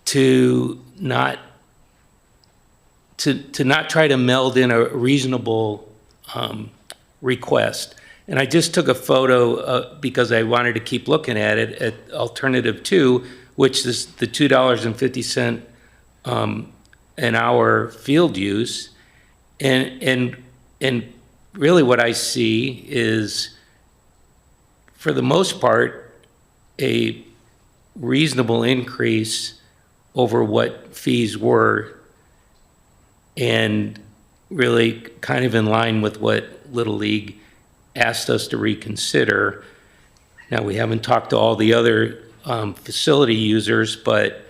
to not try to meld in a reasonable request. And I just took a photo because I wanted to keep looking at it at alternative 2, which is the $2.50 an hour field use. And really what I see is, for the most part, a reasonable increase over what fees were, and really kind of in line with what Little League asked us to reconsider. Now, we haven't talked to all the other facility users, but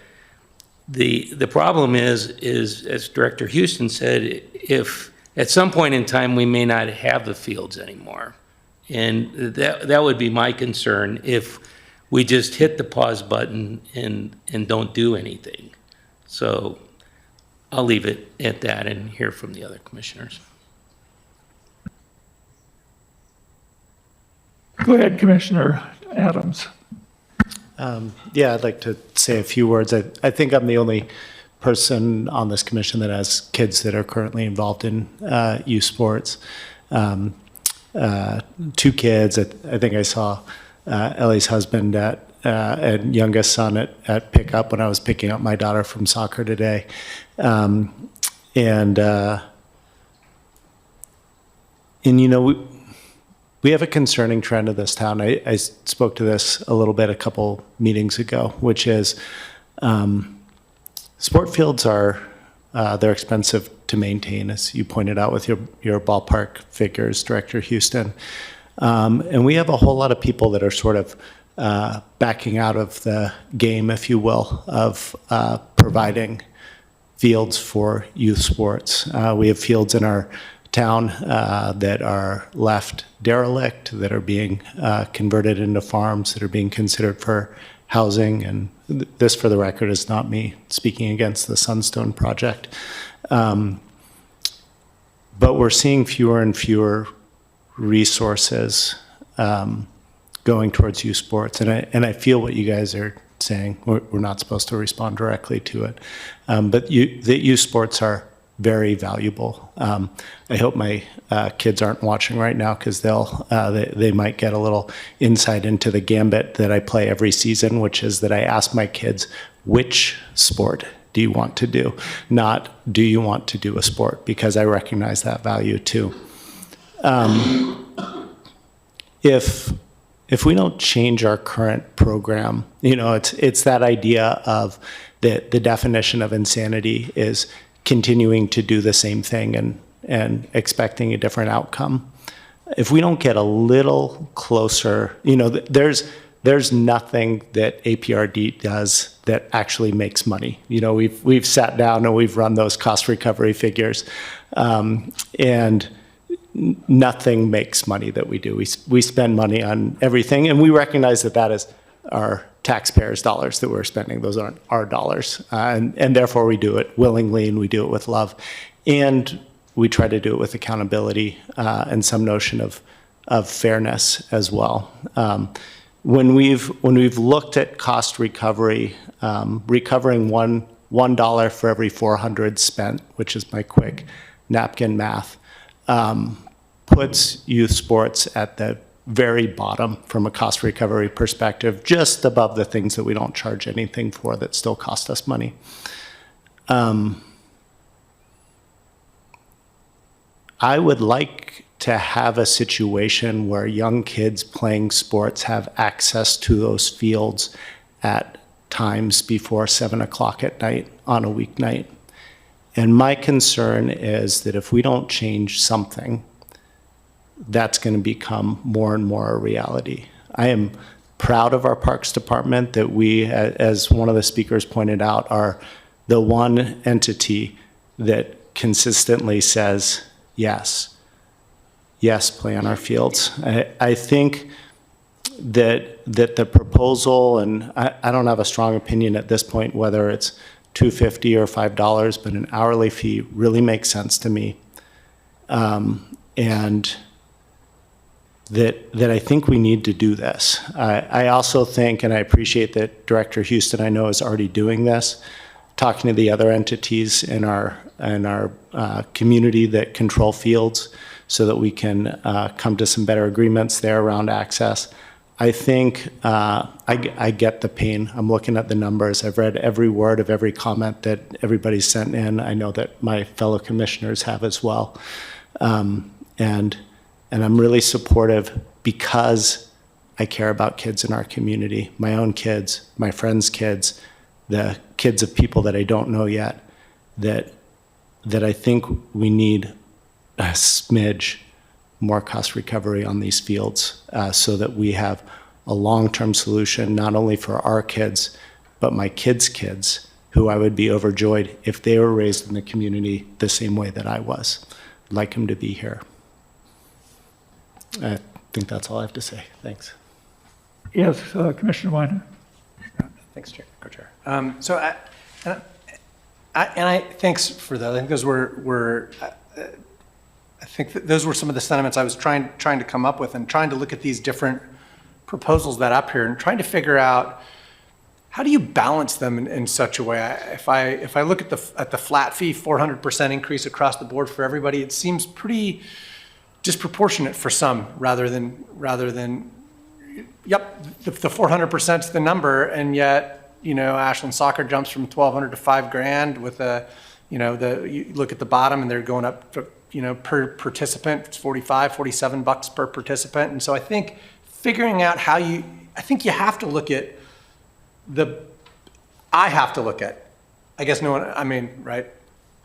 the problem is, as Director Houston said, if at some point in time we may not have the fields anymore. And that would be my concern if we just hit the pause button and don't do anything. So I'll leave it at that and hear from the other commissioners. Go ahead, Commissioner Adams. Yeah, I'd like to say a few words. I think I'm the only person on this commission that has kids that are currently involved in youth sports. 2 kids. I think I saw Ellie's husband and youngest son at pickup when I was picking up my daughter from soccer today. We have a concerning trend in this town. I spoke to this a little bit a couple meetings ago, which is sport fields they're expensive to maintain, as you pointed out with your ballpark figures, Director Houston. And we have a whole lot of people that are sort of backing out of the game, if you will, of providing fields for youth sports. We have fields in our town that are left derelict, that are being converted into farms, that are being considered for housing. And this, for the record, is not me speaking against the Sunstone project. But we're seeing fewer and fewer resources going towards youth sports. And I feel what you guys are saying. We're not supposed to respond directly to it. But the youth sports are very valuable. I hope my kids aren't watching right now, because they might get a little insight into the gambit that I play every season, which is that I ask my kids, which sport do you want to do? Not, do you want to do a sport? Because I recognize that value too. If we don't change our current program, it's that idea of the definition of insanity is continuing to do the same thing and expecting a different outcome. If we don't get a little closer, there's nothing that APRD does that actually makes money. We've sat down and we've run those cost recovery figures, and nothing makes money that we do. We spend money on everything, and we recognize that is our taxpayers' dollars that we're spending. Those aren't our dollars. And therefore we do it willingly, and we do it with love. And we try to do it with accountability and some notion of fairness as well. When we've looked at cost recovery, recovering $1 for every 400 spent, which is my quick napkin math, puts youth sports at the very bottom from a cost recovery perspective, just above the things that we don't charge anything for that still cost us money. I would like to have a situation where young kids playing sports have access to those fields at times before 7 o'clock at night on a weeknight. And my concern is that if we don't change something, that's going to become more and more a reality. I am proud of our Parks Department that we, as one of the speakers pointed out, are the one entity that consistently says, yes, play on our fields. I think that the proposal, and I don't have a strong opinion at this point whether it's $2.50 or $5, but an hourly fee really makes sense to me. And that I think we need to do this. I also think, and I appreciate that Director Houston, I know, is already doing this, talking to the other entities in our community that control fields so that we can come to some better agreements there around access. I think I get the pain. I'm looking at the numbers. I've read every word of every comment that everybody's sent in. I know that my fellow commissioners have as well. And I'm really supportive because I care about kids in our community, my own kids, my friends' kids, the kids of people that I don't know yet, that I think we need a smidge more cost recovery on these fields so that we have a long-term solution, not only for our kids, but my kids' kids, who I would be overjoyed if they were raised in the community the same way that I was. I'd like them to be here. I think that's all I have to say. Thanks. Yes, Commissioner Weiner. Thanks, Chair. So thanks for that. I think those were I think that those were some of the sentiments I was trying to come up with, and trying to look at these different proposals that up here and trying to figure out how do you balance them in such a way. If I look at the flat fee, 400% increase across the board for everybody, it seems pretty disproportionate for some, rather than yep, the 400% is the number, and yet, you know, Ashland Soccer jumps from $1,200 to $5,000 with a, you know, you look at the bottom and they're going up to, you know, per participant, it's $47 per participant. And so I think figuring out how I think you have to look at I guess no one, I mean, right?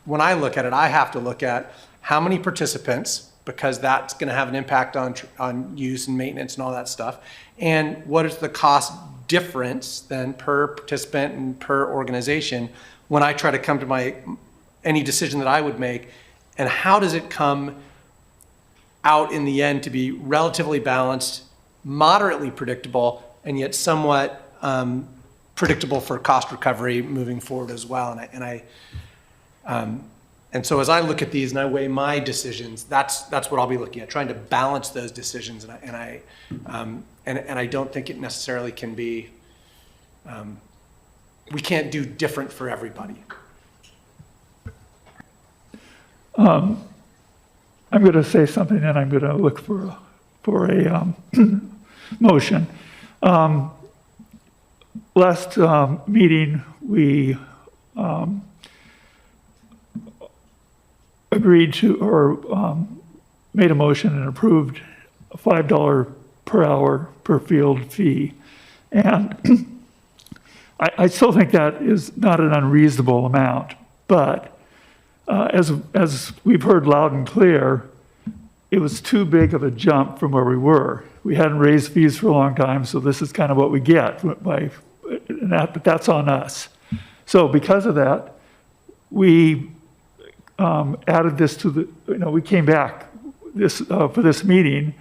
When I look at it, I have to look at how many participants, because that's going to have an impact on use and maintenance and all that stuff. And what is the cost difference then per participant and per organization when I try to come to any decision that I would make, and how does it come out in the end to be relatively balanced, moderately predictable, and yet somewhat predictable for cost recovery moving forward as well. And so as I look at these and I weigh my decisions, that's what I'll be looking at, trying to balance those decisions. And I don't think it necessarily can be. We can't do different for everybody. I'm going to say something, and I'm going to look for a motion. Last meeting, we agreed to, or made a motion and approved a $5 per hour per field fee. And I still think that is not an unreasonable amount, but as we've heard loud and clear, it was too big of a jump from where we were. We hadn't raised fees for a long time, so this is kind of what we get but that's on us. So because of that, we added this to we came back for this meeting,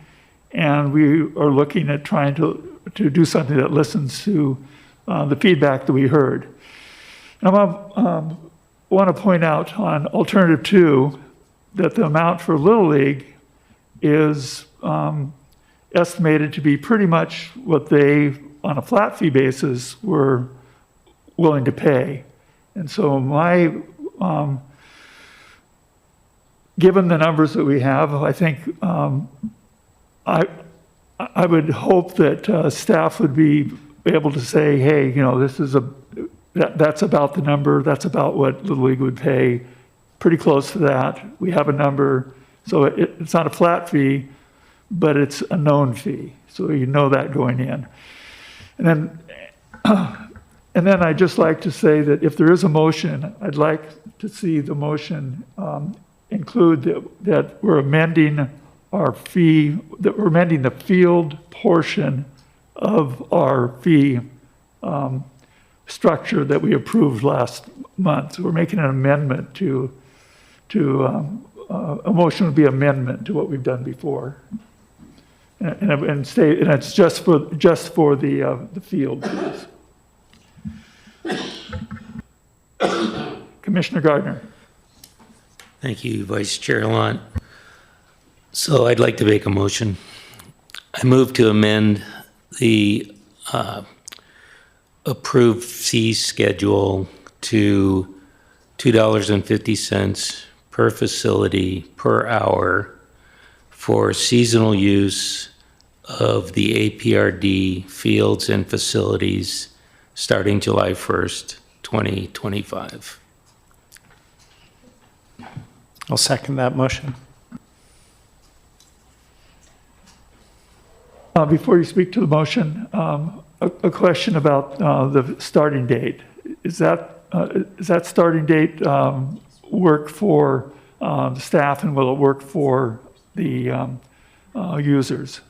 and we are looking at trying to do something that listens to the feedback that we heard. And I want to point out on alternative 2 that the amount for Little League is estimated to be pretty much what they, on a flat fee basis, were willing to pay. And so given the numbers that we have, I think I would hope that staff would be able to say, hey, this is that's about the number, that's about what Little League would pay, pretty close to that. We have a number, so it's not a flat fee, but it's a known fee, so you know that going in. And then I'd just like to say that if there is a motion, I'd like to see the motion include that we're amending our fee, that we're amending the field portion of our fee structure that we approved last month. We're making an amendment a motion would be amendment to what we've done before. And it's just for the field. Commissioner Gardner. Thank you, Vice Chair Lunt. So I'd like to make a motion. I move to amend the approved fee schedule to $2.50 per facility per hour for seasonal use of the APRD fields and facilities starting July 1st, 2025. I'll second that motion. Before you speak to the motion, a question about the starting date. Is that starting date work for the staff, and will it work for the users?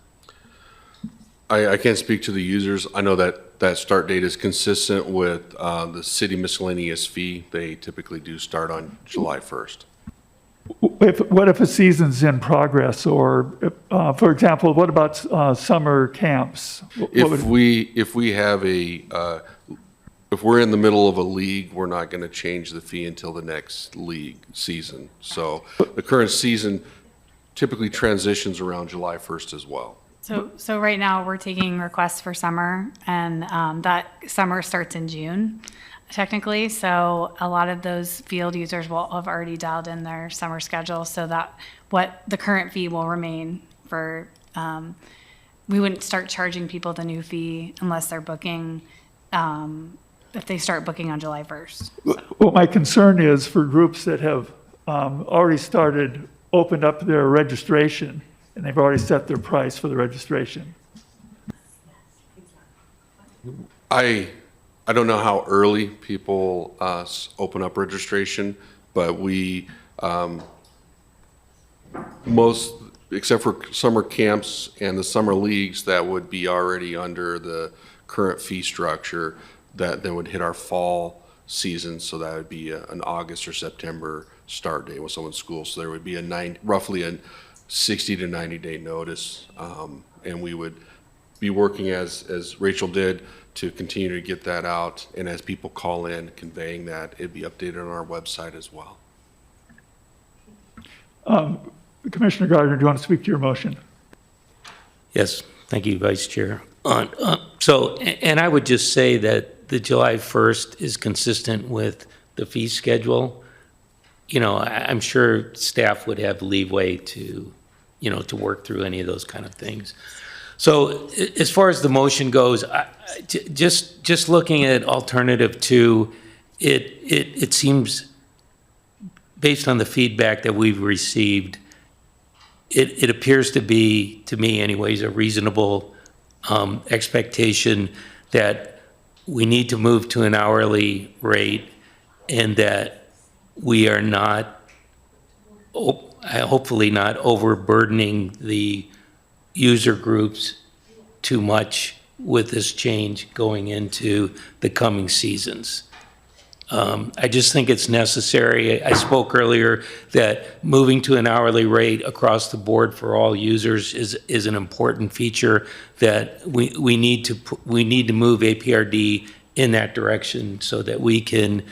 I can't speak to the users. I know that start date is consistent with the city miscellaneous fee. They typically do start on July 1st. What if a season's in progress, or, for example, what about summer camps? If we're in the middle of a league, we're not going to change the fee until the next league season. So the current season typically transitions around July 1st as well. So right now, we're taking requests for summer, and that summer starts in June, technically. So a lot of those field users will have already dialed in their summer schedule, so that what the current fee will remain for, we wouldn't start charging people the new fee unless they're booking, if they start booking on July 1st. Well, my concern is for groups that have already opened up their registration, and they've already set their price for the registration. I don't know how early people open up registration, but we, most, except for summer camps and the summer leagues that would be already under the current fee structure, that then would hit our fall season, so that would be an August or September start date with someone's school. So there would be roughly a 60 to 90 day notice, and we would be working as Rachel did to continue to get that out, and as people call in conveying that, it'd be updated on our website as well. Commissioner Gardner, do you want to speak to your motion? Yes, thank you, Vice Chair. And I would just say that the July 1st is consistent with the fee schedule. You know, I'm sure staff would have leeway to work through any of those kind of things. So as far as the motion goes, just looking at alternative 2, it seems, based on the feedback that we've received, it appears to be, to me anyways, a reasonable expectation that we need to move to an hourly rate, and that we are not, hopefully not overburdening the user groups too much with this change going into the coming seasons. I just think it's necessary. I spoke earlier that moving to an hourly rate across the board for all users is an important feature that we need to move APRD in that direction, so that we can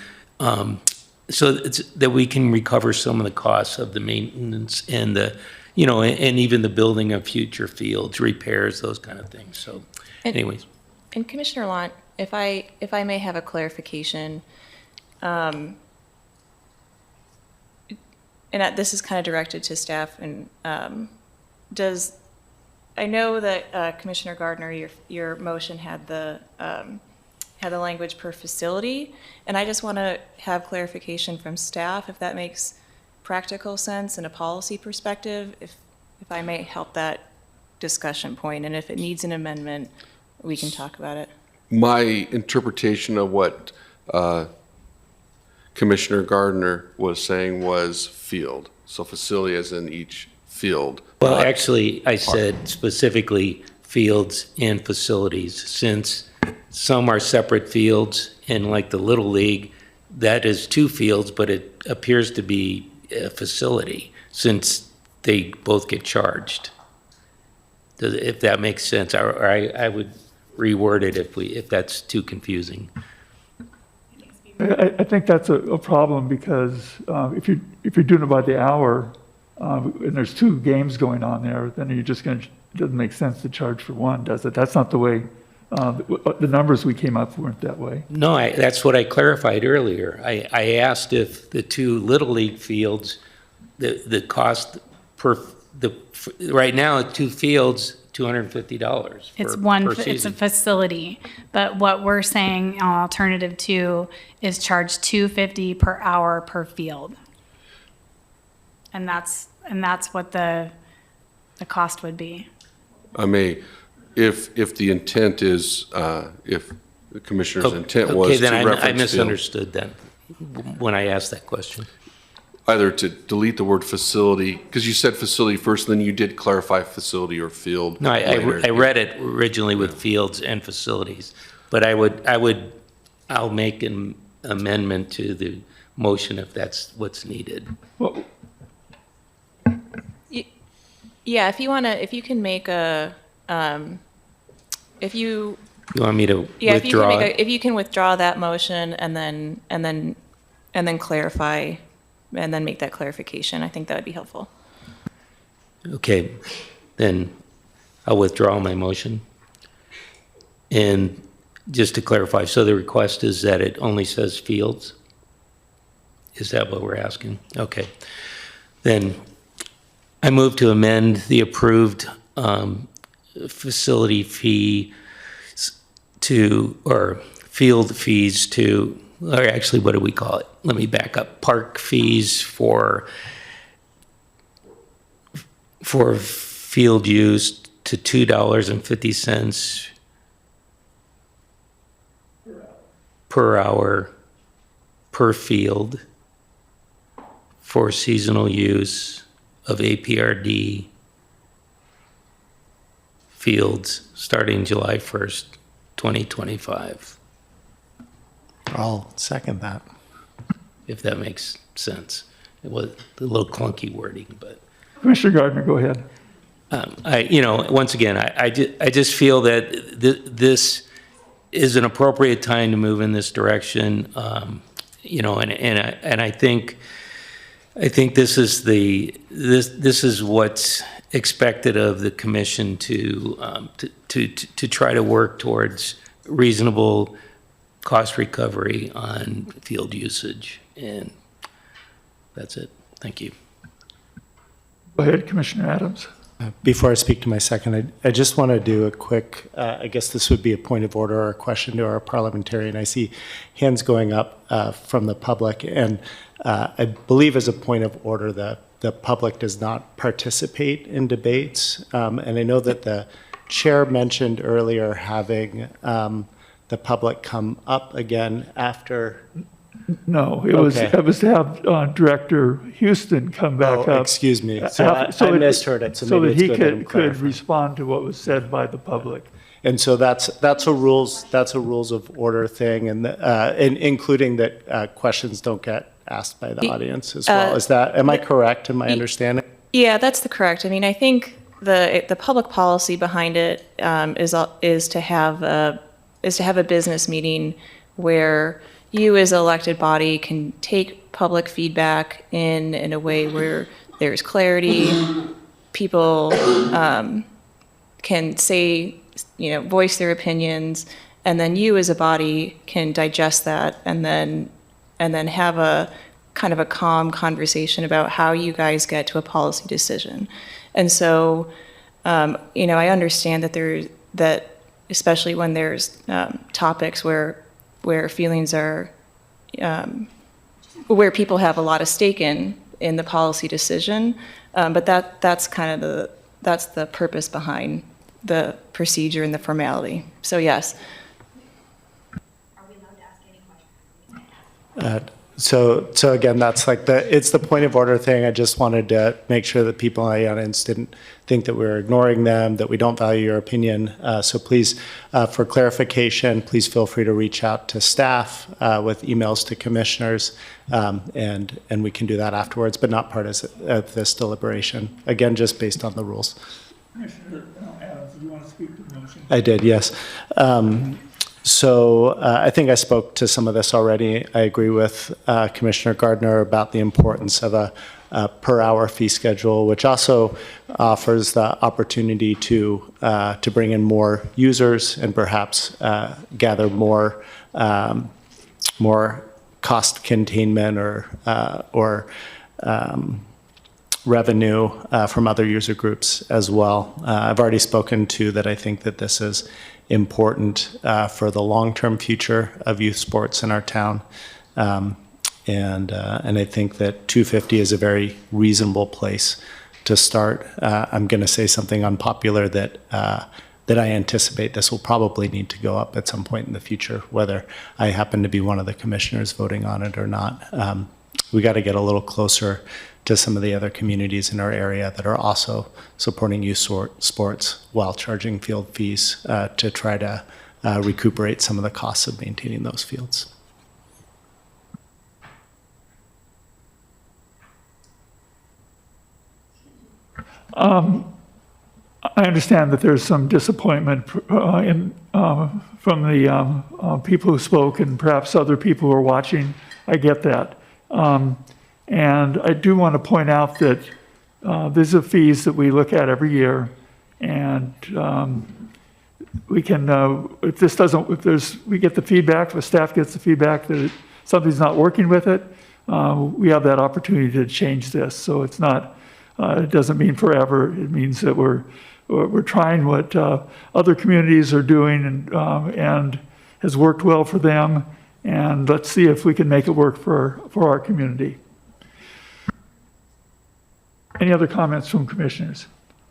recover some of the costs of the maintenance and the and even the building of future fields, repairs, those kind of things. So, anyways. And Commissioner Lunt, if I may have a clarification. This is kind of directed to staff, and I know that Commissioner Gardner, your motion had the language per facility, and I just want to have clarification from staff if that makes practical sense in a policy perspective, if I may help that discussion point, and if it needs an amendment, we can talk about it. My interpretation of what Commissioner Gardner was saying was field. So facility as in each field. Well, actually, I said specifically fields and facilities, since some are separate fields, and like the Little League, that is 2 fields, but it appears to be a facility, since they both get charged. If that makes sense, or I would reword it if that's too confusing. I think that's a problem because if you're doing it by the hour, and there's 2 games going on there, then you're just going to, it doesn't make sense to charge for one, does it? That's not the way, the numbers we came up weren't that way. No, that's what I clarified earlier. I asked if the 2 Little League fields, the cost right now, 2 fields, $250 It's per it's a season. facility, but what we're saying on alternative 2 is charge $250 per hour per field. And that's what the cost would be. I may, if the intent is, if the commissioner's intent was Okay, to then I reference field, misunderstood then when I asked that question. either to delete the word facility, because you said facility first, then you did clarify facility or field. No, I later. read it originally with fields and facilities, but I'll make an amendment to the motion if that's what's needed. Well, Yeah, if you can make a, if you, You want me to yeah, withdraw it? if you can withdraw that motion and then clarify, and then make that clarification, I think that would be helpful. Okay, then I'll withdraw my motion. And just to clarify, so the request is that it only says fields? Is that what we're asking? Okay. Then I move to amend the approved facility fee to, or field fees to, or actually, what do we call it? Let me back up. Park fees for field use to $2.50 per hour per field for seasonal use of APRD fields starting July 1st, 2025, I'll second that. if that makes sense. It was a little clunky wording, but Commissioner Gardner, go ahead. once again, I just feel that this is an appropriate time to move in this direction. And I think this is what's expected of the commission to try to work towards reasonable cost recovery on field usage. And that's it. Thank you. Go ahead, Commissioner Adams. Before I speak to my second, I just want to do a quick, I guess this would be a point of order or a question to our parliamentarian. I see hands going up from the public, and I believe as a point of order that the public does not participate in debates. And I know that the chair mentioned earlier having the public come up again after. No, it was to have Director Houston come back up. Excuse me. So I misheard it. So maybe that he it's good that I'm could clarifying. respond to what was said by the public. And so that's a rules of order thing, and including that questions don't get asked by the audience as well. Am I correct in my understanding? Yeah, that's the correct. I mean, I think the public policy behind it is to have a business meeting where you as an elected body can take public feedback in a way where there's clarity. People can say, voice their opinions, and then you as a body can digest that and then have a kind of a calm conversation about how you guys get to a policy decision. And so, I understand that especially when there's topics where feelings are, where people have a lot of stake in the policy decision, but that's kind of that's the purpose behind the procedure and the formality. So yes. So again, that's like it's the point of order thing. I just wanted to make sure that people in the audience didn't think that we're ignoring them, that we don't value your opinion. So please, for clarification, please feel free to reach out to staff with emails to commissioners, and we can do that afterwards, but not part of this deliberation. Again, just based on the rules. Commissioner Adams, do you want to speak to the motion? I did, yes. So I think I spoke to some of this already. I agree with Commissioner Gardner about the importance of a per hour fee schedule, which also offers the opportunity to bring in more users and perhaps gather more cost containment or revenue from other user groups as well. I've already spoken to that. I think that this is important for the long-term future of youth sports in our town. And I think that 250 is a very reasonable place to start. I'm going to say something unpopular that I anticipate this will probably need to go up at some point in the future, whether I happen to be one of the commissioners voting on it or not. We got to get a little closer to some of the other communities in our area that are also supporting youth sports while charging field fees to try to recuperate some of the costs of maintaining those fields. I understand that there's some disappointment from the people who spoke and perhaps other people who are watching. I get that. And I do want to point out that these are fees that we look at every year, and we can, if this doesn't, we get the feedback, if staff gets the feedback that something's not working with it, we have that opportunity to change this. So it's not, it doesn't mean forever. It means that we're trying what other communities are doing and has worked well for them, and let's see if we can make it work for our community. Any other comments from commissioners?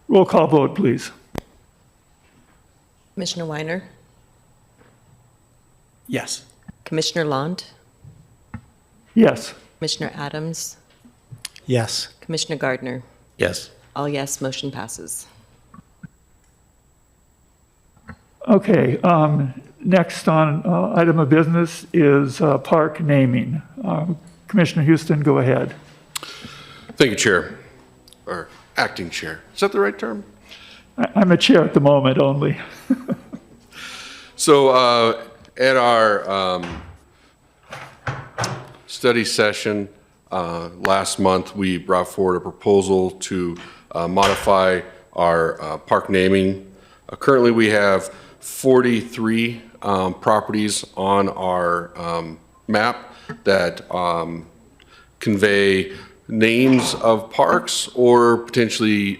Roll call vote, please. Commissioner Weiner, Yes. Commissioner Lund, Yes. Commissioner Adams, Yes. Commissioner Gardner. Yes. All yes, motion passes. Okay, next on item of business is park naming. Commissioner Houston, go ahead. Thank you, Chair, or acting chair. Is that the right term? I'm a chair at the moment only. So at our study session last month, we brought forward a proposal to modify our park naming. Currently, we have 43 properties on our map that convey names of parks or potentially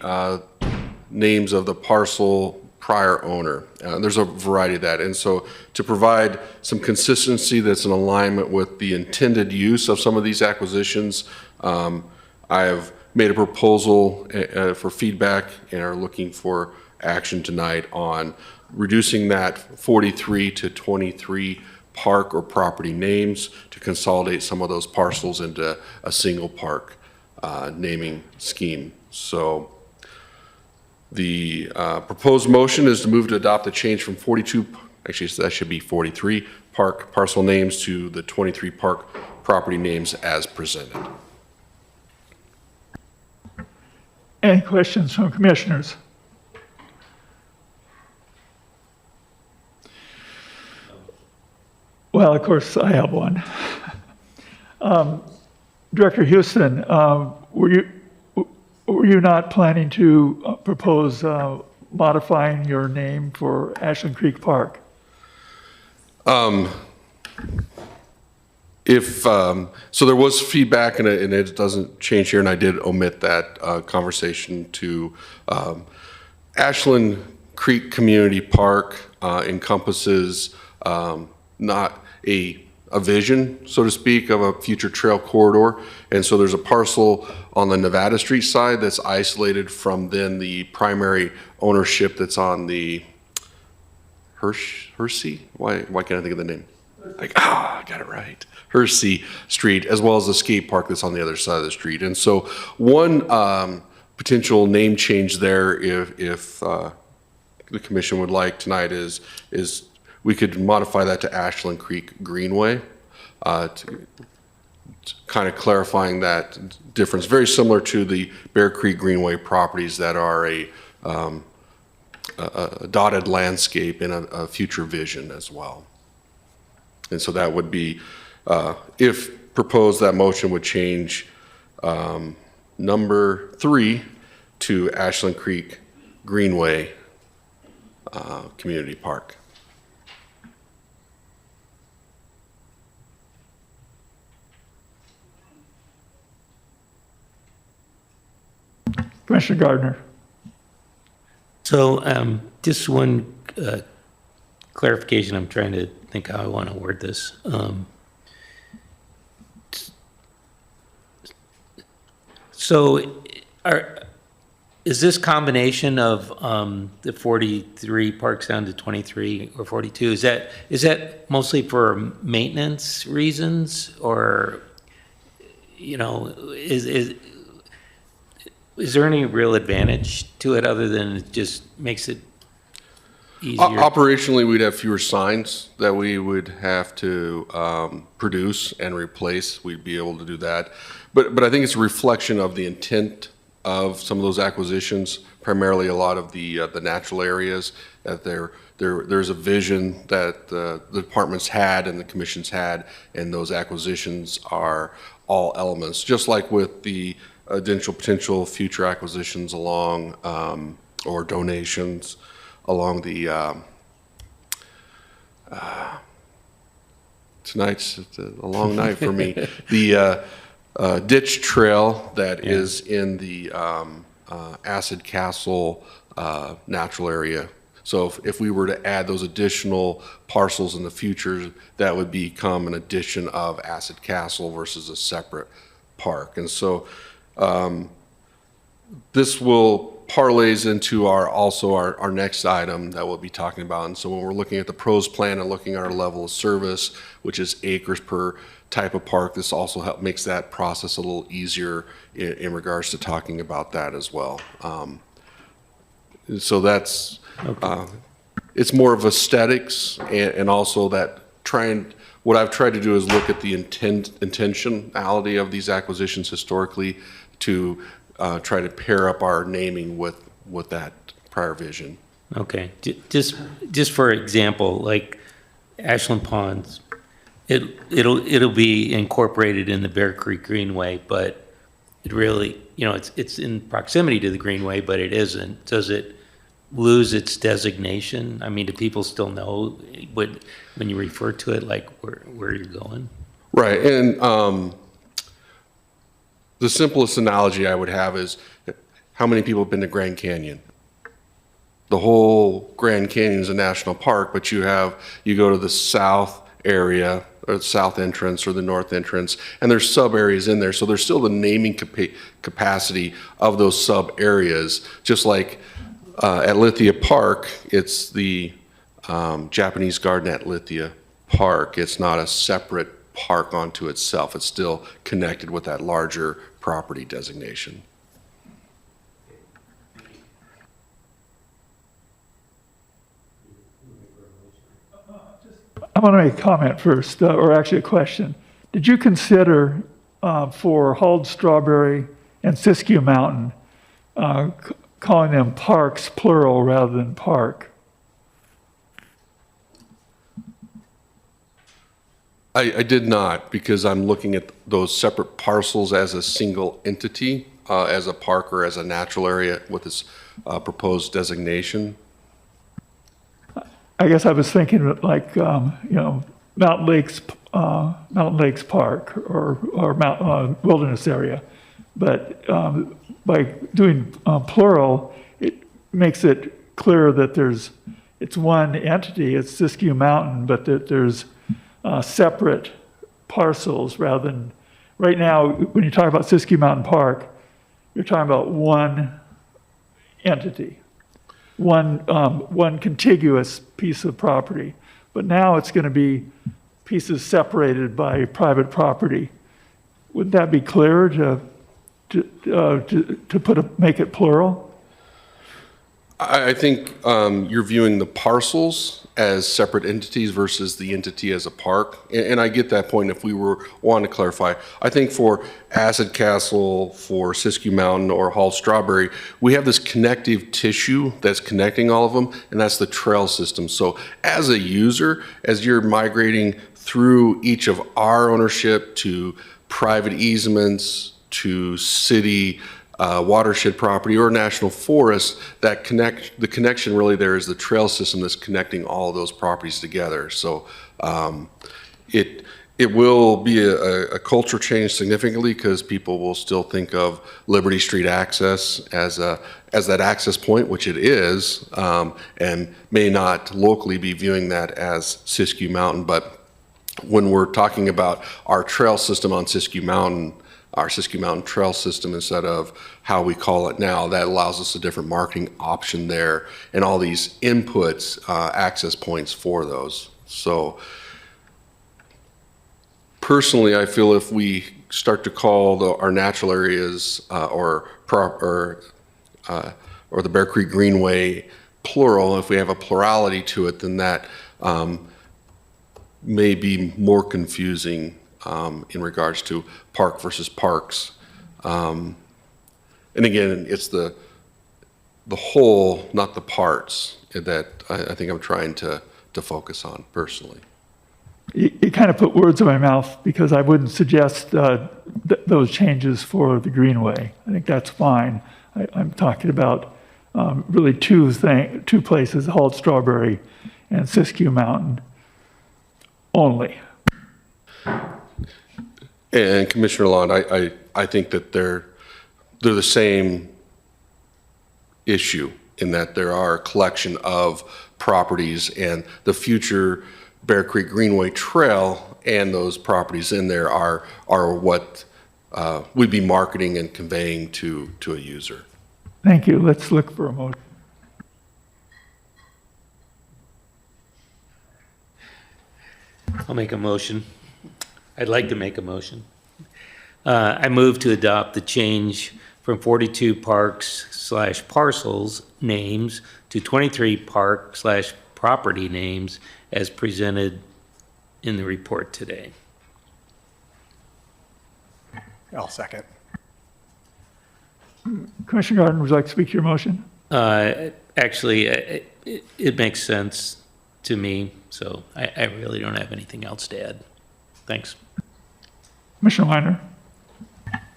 names of the parcel prior owner. There's a variety of that. And so to provide some consistency that's in alignment with the intended use of some of these acquisitions, I have made a proposal for feedback and are looking for action tonight on reducing that 43 to 23 park or property names to consolidate some of those parcels into a single park naming scheme. So the proposed motion is to move to adopt the change from 42, actually that should be 43 park parcel names to the 23 park property names as presented. Any questions from commissioners? Well, of course, I have one. Director Houston, were you not planning to propose modifying your name for Ashland Creek Park? So there was feedback and it doesn't change here, and I did omit that conversation to Ashland Creek Community Park encompasses not a vision, so to speak, of a future trail corridor. And so there's a parcel on the Nevada Street side that's isolated from then the primary ownership that's on the Hershey? Why can't I think of the name? I got it right. Hersey Street, as well as the skate park that's on the other side of the street. And so one potential name change there, if the commission would like tonight, is we could modify that to Ashland Creek Greenway, to kind of clarifying that difference. Very similar to the Bear Creek Greenway properties that are a dotted landscape in a future vision as well. And so that would be, if proposed, that motion would change number 3 to Ashland Creek Greenway Community Park. Commissioner Gardner. So just one clarification. I'm trying to think how I want to word this. So is this combination of the 43 parks down to 23 or 42, is that mostly for maintenance reasons, or, you know, is there any real advantage to it other than it just makes it easier? Operationally, we'd have fewer signs that we would have to produce and replace. We'd be able to do that. But I think it's a reflection of the intent of some of those acquisitions, primarily a lot of the natural areas, that there's a vision that the departments had and the commissions had, and those acquisitions are all elements, just like with the potential future acquisitions along, or donations along the, tonight's a long night for me. The ditch trail that is in the Acid Castle natural area. So if we were to add those additional parcels in the future, that would become an addition of Acid Castle versus a separate park. And so this will parlays into our next item that we'll be talking about. And so when we're looking at the pros plan and looking at our level of service, which is acres per type of park, this also makes that process a little easier in regards to talking about that as well. So that's, it's more of aesthetics, and also that what I've tried to do is look at the intentionality of these acquisitions historically to try to pair up our naming with that prior vision. Okay, just for example, like Ashland Ponds, it'll be incorporated in the Bear Creek Greenway, but it really, you know, it's in proximity to the Greenway, but it isn't. Does it lose its designation? I mean, do people still know when you refer to it, like where you're going? Right, and the simplest analogy I would have is, how many people have been to Grand Canyon? The whole Grand Canyon is a national park, but you go to the south area, or the south entrance or the north entrance, and there's sub areas in there. So there's still the naming capacity of those sub areas. Just like at Lithia Park, it's the Japanese Garden at Lithia Park. It's not a separate park onto itself. It's still connected with that larger property designation. I want to make a comment first, or actually a question. Did you consider for Hulled Strawberry and Siskiyou Mountain calling them parks plural rather than park? I did not, because I'm looking at those separate parcels as a single entity, as a park or as a natural area with this proposed designation. I guess I was thinking like, Mountain Lakes Park or Wilderness Area. But by doing plural, it makes it clear that it's one entity, it's Siskiyou Mountain, but that there's separate parcels rather than, right now, when you talk about Siskiyou Mountain Park, you're talking about one entity, one contiguous piece of property. But now it's going to be pieces separated by private property. Would that be clearer to make it plural? I think you're viewing the parcels as separate entities versus the entity as a park. And I get that point if we were wanting to clarify. I think for Acid Castle, for Siskiyou Mountain, or Hall Strawberry, we have this connective tissue that's connecting all of them, and that's the trail system. So as a user, as you're migrating through each of our ownership to private easements, to city watershed property or national forest, the connection really there is the trail system that's connecting all of those properties together. So it will be a culture change significantly, because people will still think of Liberty Street access as that access point, which it is, and may not locally be viewing that as Siskiyou Mountain. But when we're talking about our trail system on Siskiyou Mountain, our Siskiyou Mountain Trail System instead of how we call it now, that allows us a different marketing option there and all these inputs, access points for those. So personally, I feel if we start to call our natural areas or the Bear Creek Greenway plural, if we have a plurality to it, then that may be more confusing in regards to park versus parks. And again, it's the whole, not the parts, that I think I'm trying to focus on personally. You kind of put words in my mouth, because I wouldn't suggest those changes for the Greenway. I think that's fine. I'm talking about really two places, Hall Strawberry and Siskiyou Mountain only. And Commissioner Lund, I think that they're the same issue, in that there are a collection of properties, and the future Bear Creek Greenway Trail and those properties in there are what we'd be marketing and conveying to a user. Thank you. Let's look for a motion. I'll make a motion. I'd like to make a motion. I move to adopt the change from 42 parks/parcels names to 23 park/property names as presented in the report today. I'll second. Commissioner Gardner, would you like to speak to your motion? Actually, it makes sense to me, so I really don't have anything else to add. Thanks. Commissioner Weiner?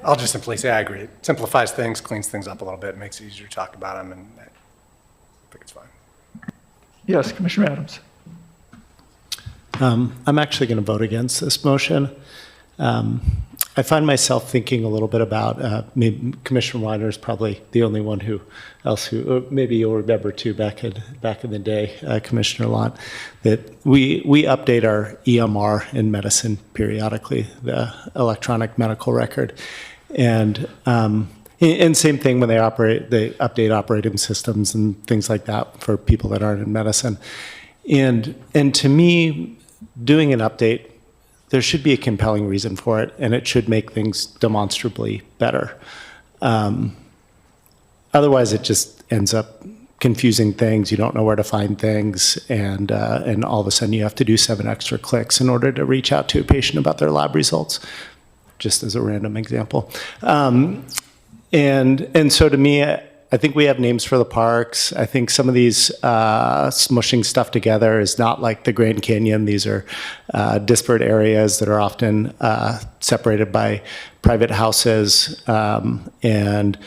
I'll just simply say I agree. It simplifies things, cleans things up a little bit, makes it easier to talk about them, and I think it's fine. Yes, Commissioner Adams. I'm actually going to vote against this motion. I find myself thinking a little bit about, maybe Commissioner Weiner is probably the only one who maybe you'll remember too, back in the day, Commissioner Lott, that we update our EMR in medicine periodically, the electronic medical record. And same thing when they update operating systems and things like that for people that aren't in medicine. And to me, doing an update, there should be a compelling reason for it, and it should make things demonstrably better. Otherwise, it just ends up confusing things. You don't know where to find things, and all of a sudden you have to do 7 extra clicks in order to reach out to a patient about their lab results, just as a random example. And so to me, I think we have names for the parks. I think some of these smushing stuff together is not like the Grand Canyon. These are disparate areas that are often separated by private houses. And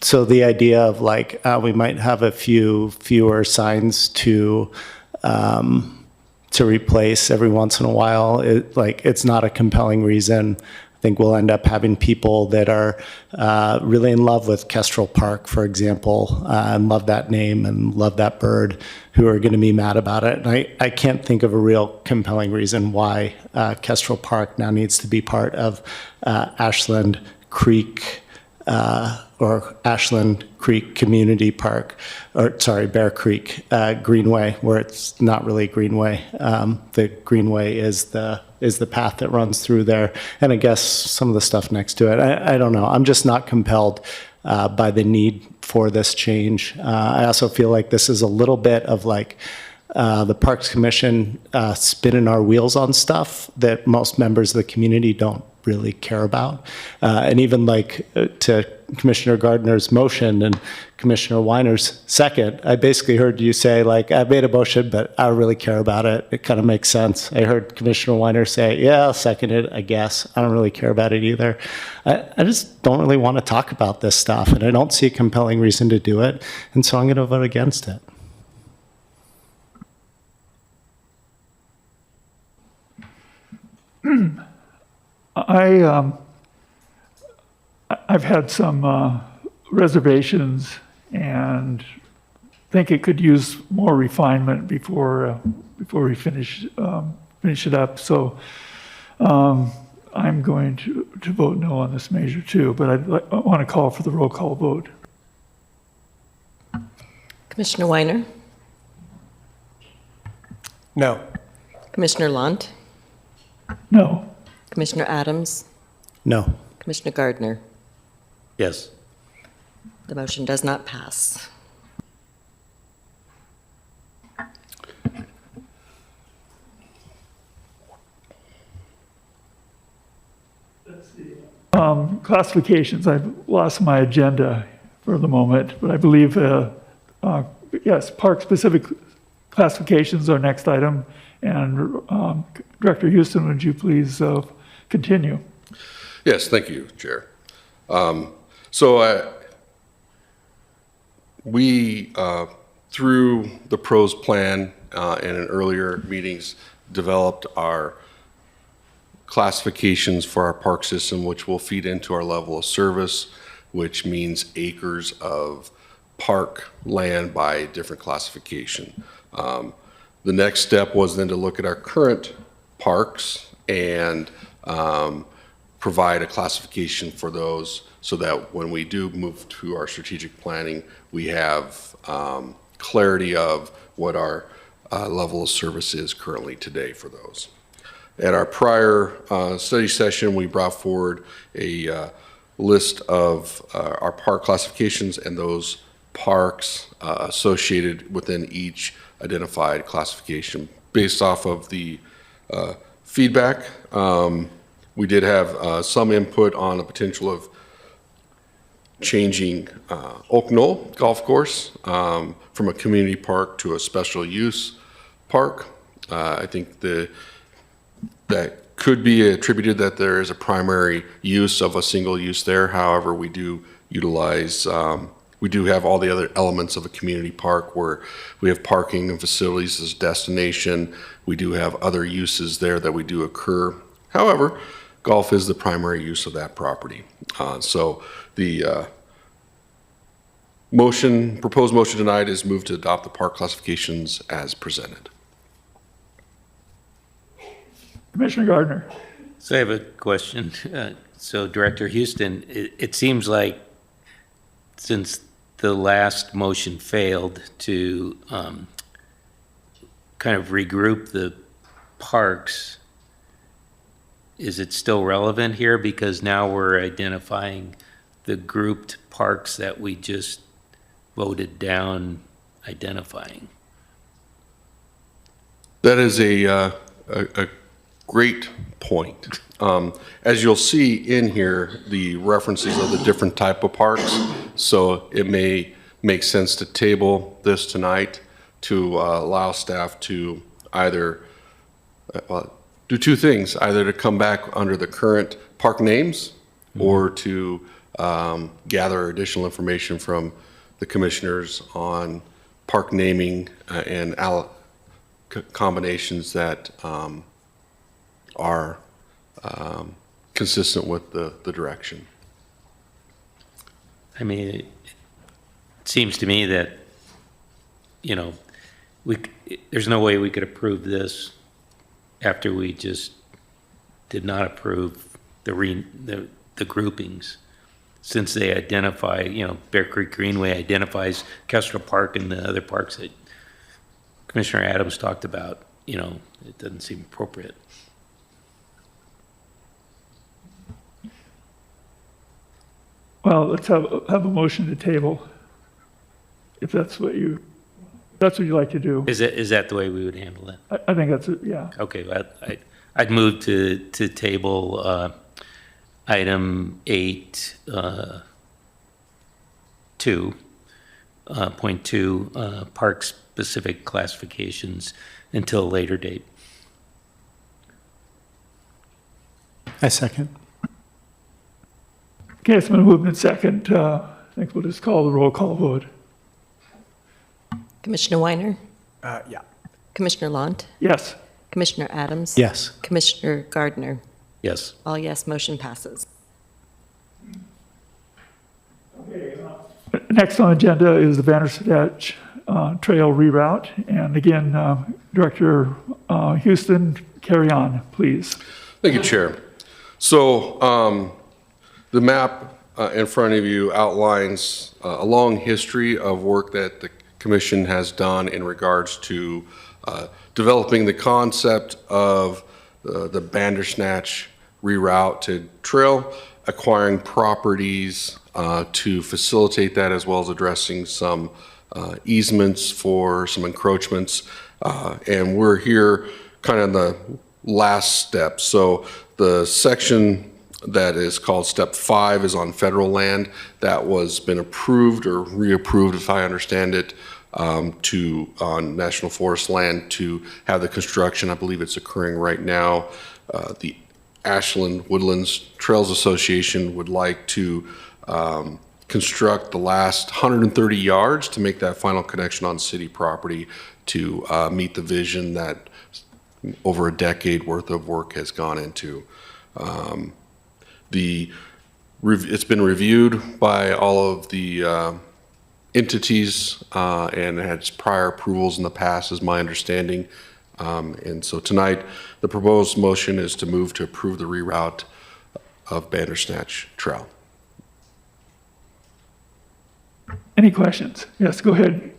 so the idea of like, we might have a fewer signs to replace every once in a while, it's not a compelling reason. I think we'll end up having people that are really in love with Kestrel Park, for example, and love that name and love that bird, who are going to be mad about it. And I can't think of a real compelling reason why Kestrel Park now needs to be part of Ashland Creek or Ashland Creek Community Park, or sorry, Bear Creek Greenway, where it's not really Greenway. The Greenway is the path that runs through there, and I guess some of the stuff next to it. I don't know. I'm just not compelled by the need for this change. I also feel like this is a little bit of like the Parks Commission spinning our wheels on stuff that most members of the community don't really care about. And even like to Commissioner Gardner's motion and Commissioner Weiner's second, I basically heard you say like, I made a motion, but I don't really care about it. It kind of makes sense. I heard Commissioner Weiner say, yeah, I'll second it, I guess. I don't really care about it either. I just don't really want to talk about this stuff, and I don't see a compelling reason to do it. And so I'm going to vote against it. I've had some reservations and think it could use more refinement before we finish it up. So I'm going to vote no on this measure too, but I want to call for the roll call vote. Commissioner Weiner? No. Commissioner Lunt? No. Commissioner Adams? No. Commissioner Gardner? Yes. The motion does not pass. Classifications, I've lost my agenda for the moment, but I believe, yes, park-specific classifications are next item. And Director Houston, would you please continue? Yes, thank you, Chair. We, through the PROS plan and in earlier meetings, developed our classifications for our park system, which will feed into our level of service, which means acres of park land by different classification. The next step was then to look at our current parks and provide a classification for those so that when we do move to our strategic planning, we have clarity of what our level of service is currently today for those. At our prior study session, we brought forward a list of our park classifications and those parks associated within each identified classification. Based off of the feedback, we did have some input on the potential of changing Oak Knoll Golf Course from a community park to a special use park. I think that could be attributed that there is a primary use of a single use there. However, we do utilize we do have all the other elements of a community park where we have parking and facilities as destination. We do have other uses there that we do occur. However, golf is the primary use of that property. So the proposed motion tonight is moved to adopt the park classifications as presented. Commissioner Gardner. So I have a question. So Director Houston, it seems like since the last motion failed to kind of regroup the parks, is it still relevant here? Because now we're identifying the grouped parks that we just voted down identifying. That is a great point. As you'll see in here, the references of the different type of parks, so it may make sense to table this tonight to allow staff to either do two things, either to come back under the current park names or to gather additional information from the commissioners on park naming and combinations that are consistent with the direction. I mean, it seems to me that, you know, there's no way we could approve this after we just did not approve the groupings. since they identify, Bear Creek Greenway identifies Kestrel Park and the other parks that Commissioner Adams talked about, it doesn't seem appropriate. Well, let's have a motion to table, if that's what you'd like to do. Is that the way we would handle it? I think that's, yeah. Okay, I'd move to table item 8.2, park-specific classifications until a later date. I second. Okay, it's been moved in second. I think we'll just call the roll call vote. Commissioner Weiner? Yeah. Commissioner Lant? Yes. Commissioner Adams? Yes. Commissioner Gardner? Yes. All yes, motion passes. Next on the agenda is the Vanderstatch Trail reroute. And again, Director Houston, carry on, please. Thank you, Chair. So the map in front of you outlines a long history of work that the Commission has done in regards to developing the concept of the Bandersnatch reroute trail, acquiring properties to facilitate that, as well as addressing some easements for some encroachments. And we're here kind of in the last step. So the section that is called Step 5 is on federal land. That was been approved or reapproved, if I understand it, on National Forest land to have the construction. I believe it's occurring right now. The Ashland Woodlands Trails Association would like to construct the last 130 yards to make that final connection on city property to meet the vision that over a decade worth of work has gone into. It's been reviewed by all of the entities and has prior approvals in the past, is my understanding. And so tonight, the proposed motion is to move to approve the reroute of Bandersnatch Trail. Any questions? Yes, go ahead.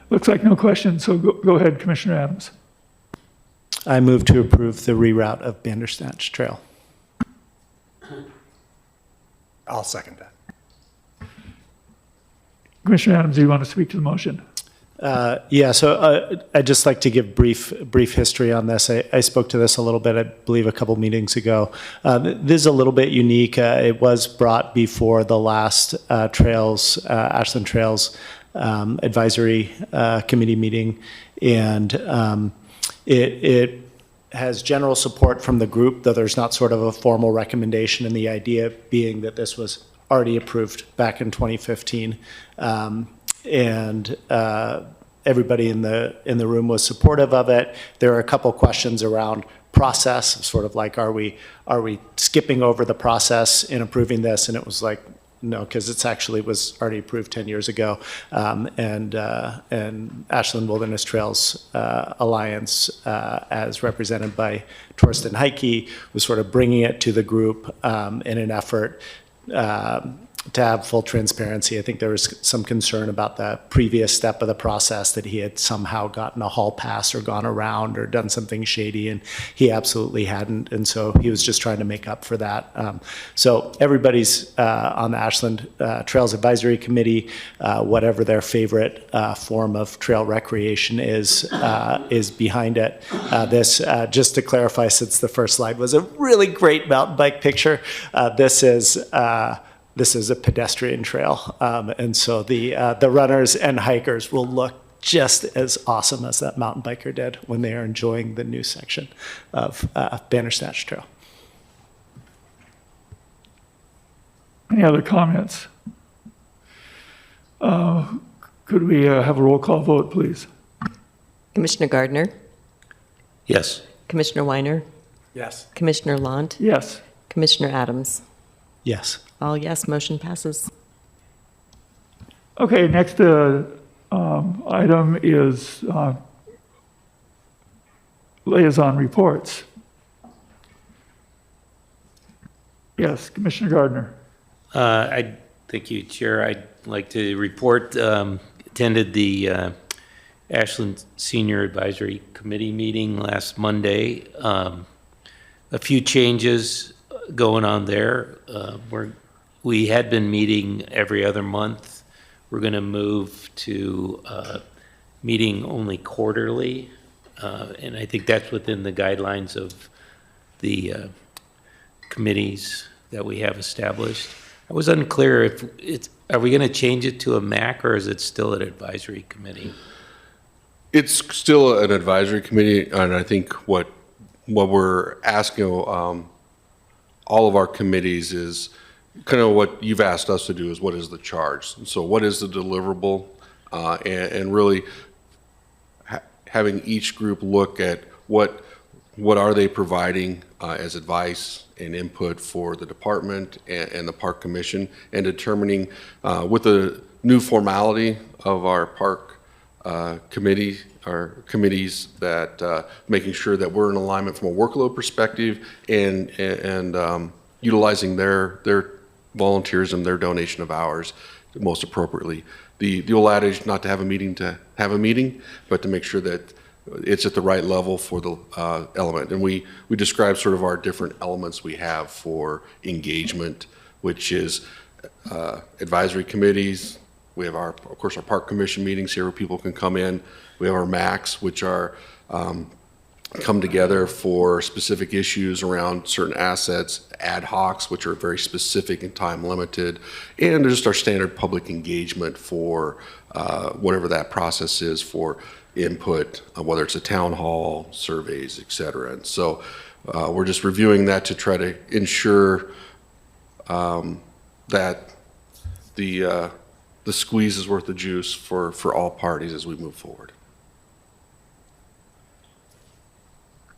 Looks like no questions, so go ahead, Commissioner Adams. I move to approve the reroute of Bandersnatch Trail. I'll second that. Commissioner Adams, do you want to speak to the motion? Yeah, so I'd just like to give brief history on this. I spoke to this a little bit, I believe, a couple meetings ago. This is a little bit unique. It was brought before the last Ashland Trails Advisory Committee meeting, and it has general support from the group, though there's not sort of a formal recommendation, and the idea being that this was already approved back in 2015. And everybody in the room was supportive of it. There are a couple questions around process, sort of like, are we skipping over the process in approving this? And it was like, no, because it's actually was already approved 10 years ago. And Ashland Wilderness Trails Alliance, as represented by Torsten Heike, was sort of bringing it to the group in an effort to have full transparency. I think there was some concern about the previous step of the process, that he had somehow gotten a hall pass or gone around or done something shady, and he absolutely hadn't. And so he was just trying to make up for that. So everybody's on the Ashland Trails Advisory Committee, whatever their favorite form of trail recreation is behind it. This, just to clarify, since the first slide was a really great mountain bike picture, this is a pedestrian trail, and so the runners and hikers will look just as awesome as that mountain biker did when they are enjoying the new section of Bandersnatch Trail. Any other comments? Could we have a roll call vote, please? Commissioner Gardner? Yes. Commissioner Weiner? Yes. Commissioner Lant? Yes. Commissioner Adams? Yes. All yes, motion passes. Okay, next item is liaison reports. Yes, Commissioner Gardner. Thank you, Chair. I'd like to report, attended the Ashland Senior Advisory Committee meeting last Monday. A few changes going on there. We had been meeting every other month. We're going to move to meeting only quarterly, and I think that's within the guidelines of the committees that we have established. I was unclear if are we going to change it to a MAC or is it still an advisory committee? It's still an advisory committee, and I think what we're asking all of our committees is kind of what you've asked us to do is what is the charge? So what is the deliverable? And really having each group look at what are they providing as advice and input for the department and the park commission, and determining with the new formality of our park committees that making sure that we're in alignment from a workload perspective and utilizing their volunteerism, their donation of hours most appropriately. The old adage not to have a meeting, but to make sure that it's at the right level for the element. And we describe sort of our different elements we have for engagement, which is advisory committees. We have of course, our park commission meetings here where people can come in. We have our MACs, which are come together for specific issues around certain assets, ad hocs, which are very specific and time limited, and just our standard public engagement for whatever that process is for input, whether it's a town hall, surveys, et cetera. And so we're just reviewing that to try to ensure that the squeeze is worth the juice for all parties as we move forward.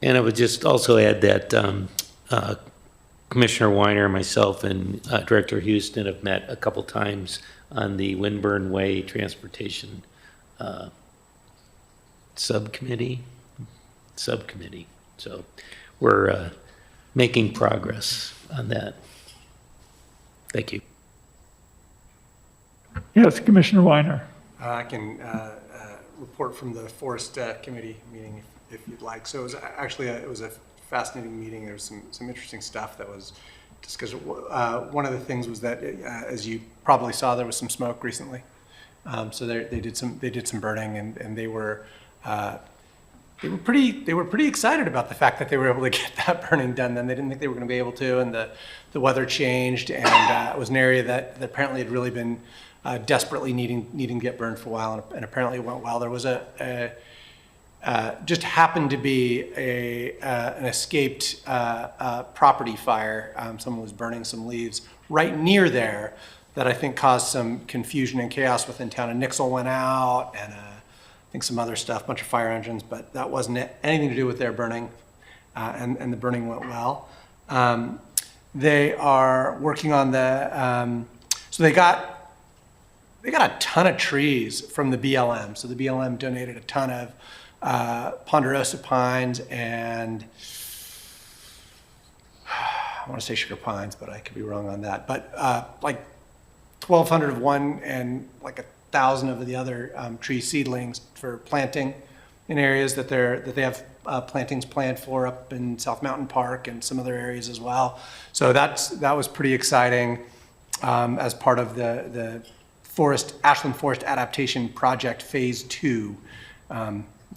And I would just also add that Commissioner Weiner, myself, and Director Houston have met a couple times on the Windburn Way Transportation subcommittee. So we're making progress on that. Thank you. Yes, Commissioner Weiner. I can report from the Forest Committee meeting if you'd like. So it was actually it was a fascinating meeting. There was some interesting stuff that was discussed. One of the things was that, as you probably saw, there was some smoke recently. So they did some burning, and they were pretty excited about the fact that they were able to get that burning done. Then they didn't think they were going to be able to, and the weather changed, and it was an area that apparently had really been desperately needing to get burned for a while, and apparently it went well. There was just happened to be an escaped property fire. Someone was burning some leaves right near there that I think caused some confusion and chaos within town. And Nixle went out, and I think some other stuff, a bunch of fire engines, but that wasn't anything to do with their burning, and the burning went well. They are working on so they got a ton of trees from the BLM. So the BLM donated a ton of ponderosa pines and I want to say sugar pines, but I could be wrong on that. But like 1,200 of one and like 1,000 of the other tree seedlings for planting in areas that they have plantings planned for up in South Mountain Park and some other areas as well. So that was pretty exciting as part of the Ashland Forest Adaptation Project Phase 2.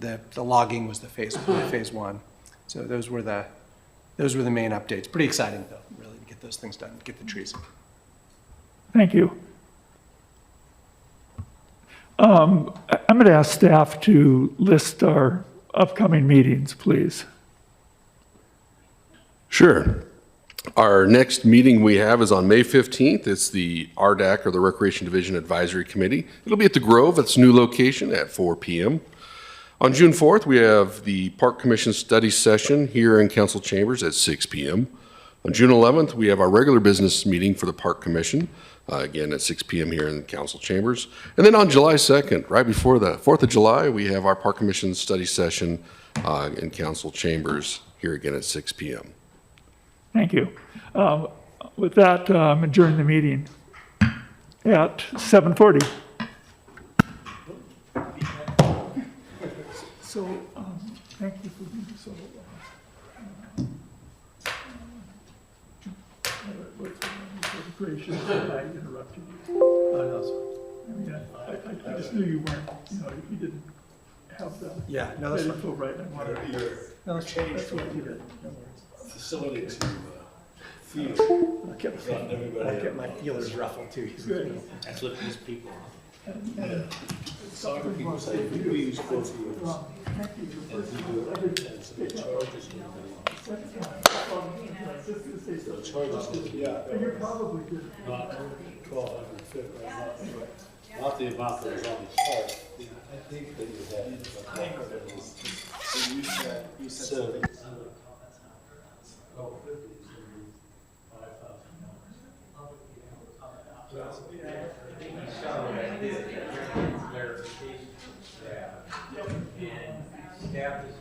The logging was the phase 1. So those were the main updates. Pretty exciting though, really, to get those things done, get the trees. Thank you. I'm going to ask staff to list our upcoming meetings, please. Sure. Our next meeting we have is on May 15th. It's the RDAC, or the Recreation Division Advisory Committee. It'll be at the Grove, its new location, at 4 p.m. On June 4th, we have the Park Commission study session here in Council Chambers at 6 p.m. On June 11th, we have our regular business meeting for the Park Commission, again at 6 p.m. here in the Council Chambers. And then on July 2nd, right before the 4th of July, we have our Park Commission study session in Council Chambers here again at 6 p.m. Thank you. With that, adjourn the meeting at 7:40. So, thank you for being so. Gracious that I interrupted you. I just knew you weren't, you didn't have the. Yeah, no, that's fine. info right. I wanted No, let's change. That's what you did. Facility to feel. I kept I get my feelers ruffled too. Good. That's what these people are. And Soccer people say, we use both fields. thank you. And we do it, and so the charges. The charges, yeah. You're probably good. Not 1,250, not the amount that was on the chart. I think that you had. So you said something. Staff is